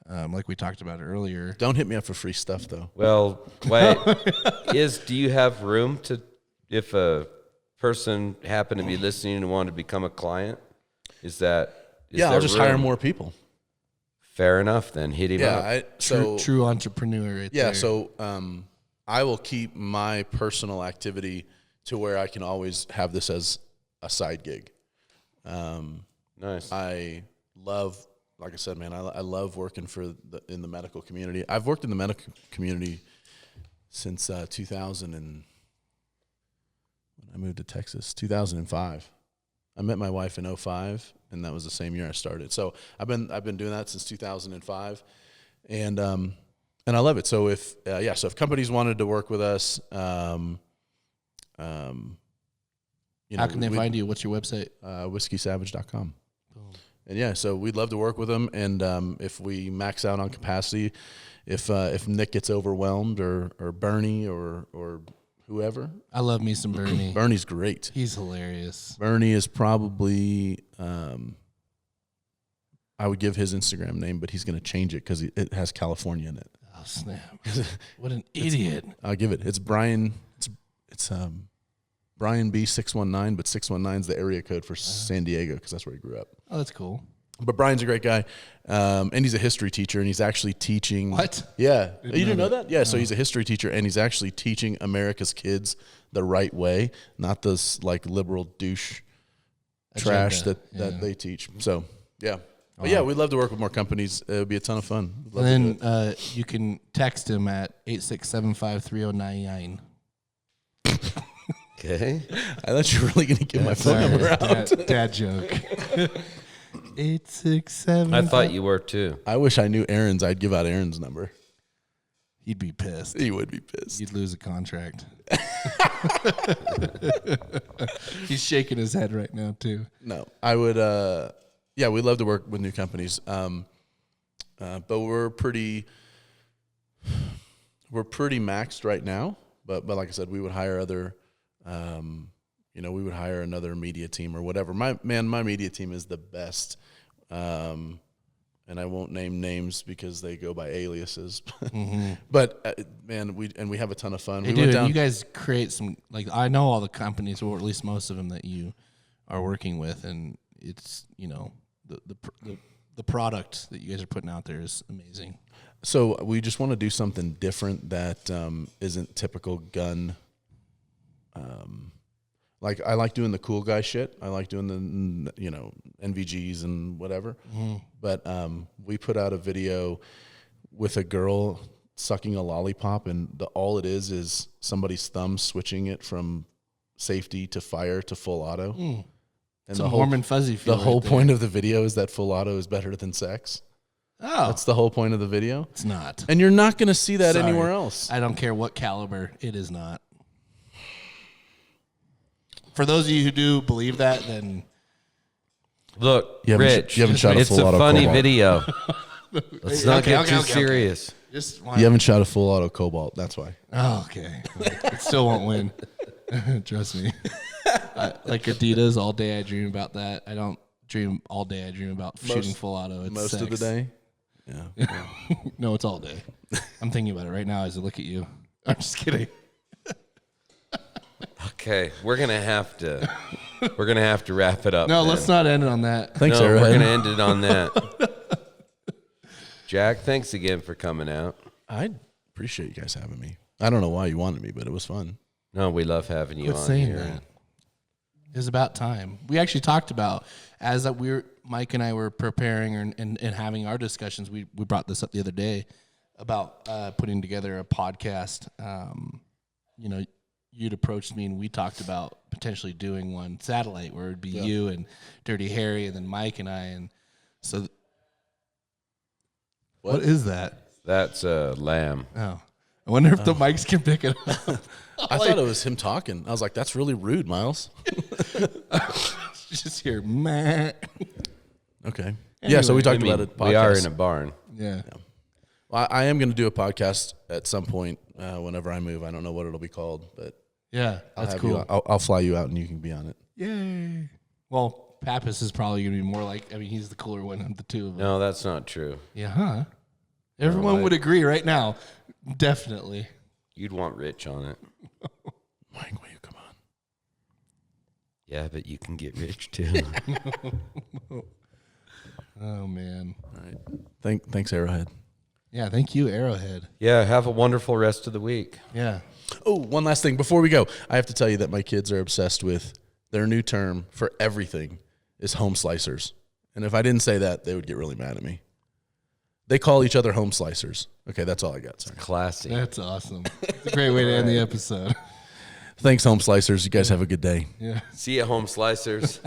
like we talked about earlier. Don't hit me up for free stuff, though. Well, wait. Do you have room to, if a person happened to be listening and wanted to become a client? I'll just hire more people. Fair enough, then hit him up. True entrepreneur right there. Yeah, so I will keep my personal activity to where I can always have this as a side gig. Nice. I love, like I said, man, I love working in the medical community. I've worked in the medical community since 2000 and when I moved to Texas, 2005. I met my wife in 2005, and that was the same year I started. So I've been doing that since 2005, and I love it. So if companies wanted to work with us, how can they find you? What's your website? WhiskeySavage.com. And so we'd love to work with them. And if we max out on capacity, if Nick gets overwhelmed or Bernie or whoever. I love me some Bernie. Bernie's great. He's hilarious. Bernie is probably, I would give his Instagram name, but he's going to change it because it has California in it. Oh, snap. What an idiot. I'll give it. It's Brian. It's Brian B619, but 619 is the area code for San Diego because that's where he grew up. Oh, that's cool. But Brian's a great guy, and he's a history teacher, and he's actually teaching. What? Yeah. You didn't know that? Yeah, so he's a history teacher, and he's actually teaching America's kids the right way, not this, like, liberal douche trash that they teach. So, yeah. But, we'd love to work with more companies. It would be a ton of fun. And then you can text him at 867-53099. Okay. I thought you were really going to give my phone number out. Dad joke. 867. I thought you were too. I wish I knew Aaron's. I'd give out Aaron's number. He'd be pissed. He would be pissed. You'd lose a contract. He's shaking his head right now too. No, I would. We'd love to work with new companies. But we're pretty maxed right now. But like I said, we would hire other. We would hire another media team or whatever. My media team is the best. And I won't name names because they go by aliases. Mm-hmm. But we have a ton of fun. Hey, you guys create some, like, I know all the companies, or at least most of them that you are working with, and it's, the product that you guys are putting out there is amazing. So we just want to do something different that isn't typical gun like I like doing the cool guy shit. I like doing the, you know, NVGs and whatever. But we put out a video with a girl sucking a lollipop, and all it is somebody's thumb switching it from safety to fire to full auto. And Some warm and fuzzy feel. The whole point of the video is that full auto is better than sex. Oh, That's the whole point of the video. it's not. And you're not going to see that Sorry. anywhere else. I don't care what caliber. It is not. For those of you who do believe that, then Look, You haven't- Rich, you haven't shot a it's full a auto funny Cobalt. video. Let's not Okay, get okay, too okay, okay. serious. just You haven't shot a full auto Cobalt. That's why. Oh, okay. It still won't win. Trust me. Like Adidas, all day I dream about that. I don't dream all day. I dream about shooting full auto. It's Most of the sex. day. Yeah. No, it's all day. I'm thinking about it right now as I look at you. I'm just kidding. Okay, we're gonna have to wrap it up. No, then. let's not end it on that. Thanks, No, we're Arrowhead. gonna end it on that. Jack, thanks again for coming out. I appreciate you guys having me. I don't know why you wanted me, but it was fun. No, we love having you Quit on saying here. that. It was about time. We actually talked about, as that Mike and I were preparing and having our discussions, we brought this up the other day about putting together a podcast. You know, you'd approached me and we talked about potentially doing one satellite where it'd be you and Dirty Harry and then Mike and I. And so what is that? That's a lamb. Oh, I wonder if the mics can pick it up. I thought it was him talking. I was like, that's really rude, Miles. Just hear, meh. Okay. Yeah, so we talked about it. We are in a barn. Yeah. Well, I am going to do a podcast at some point whenever I move. I don't know what it'll be called, but Yeah, I'll that's have cool. you. I'll fly you out and you can be on it. Yay. Well, Pappas is probably going to be more like, I mean, he's the cooler one of the two of them. No, that's not true. Yeah, huh? Everyone would agree right now. Definitely. You'd want Rich on it. Mike, will you come on? Yeah, but you can get Rich too. Oh, man. All right. Thanks, Arrowhead. Yeah, thank you, Arrowhead. Yeah, have a wonderful rest of the week. Yeah. Oh, one last thing before we go. I have to tell you that my kids are obsessed with their new term for everything is home slicers. And if I didn't say that, they would get really mad at me. They call each other home slicers. Okay, that's all I got. Sorry. Classy. That's awesome. It's a great way to end the episode. Thanks, home slicers. You guys have a good day. Yeah. See you, home slicers.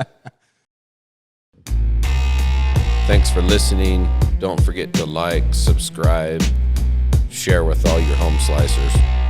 Thanks for listening. Don't forget to like, subscribe, share with all your home slicers.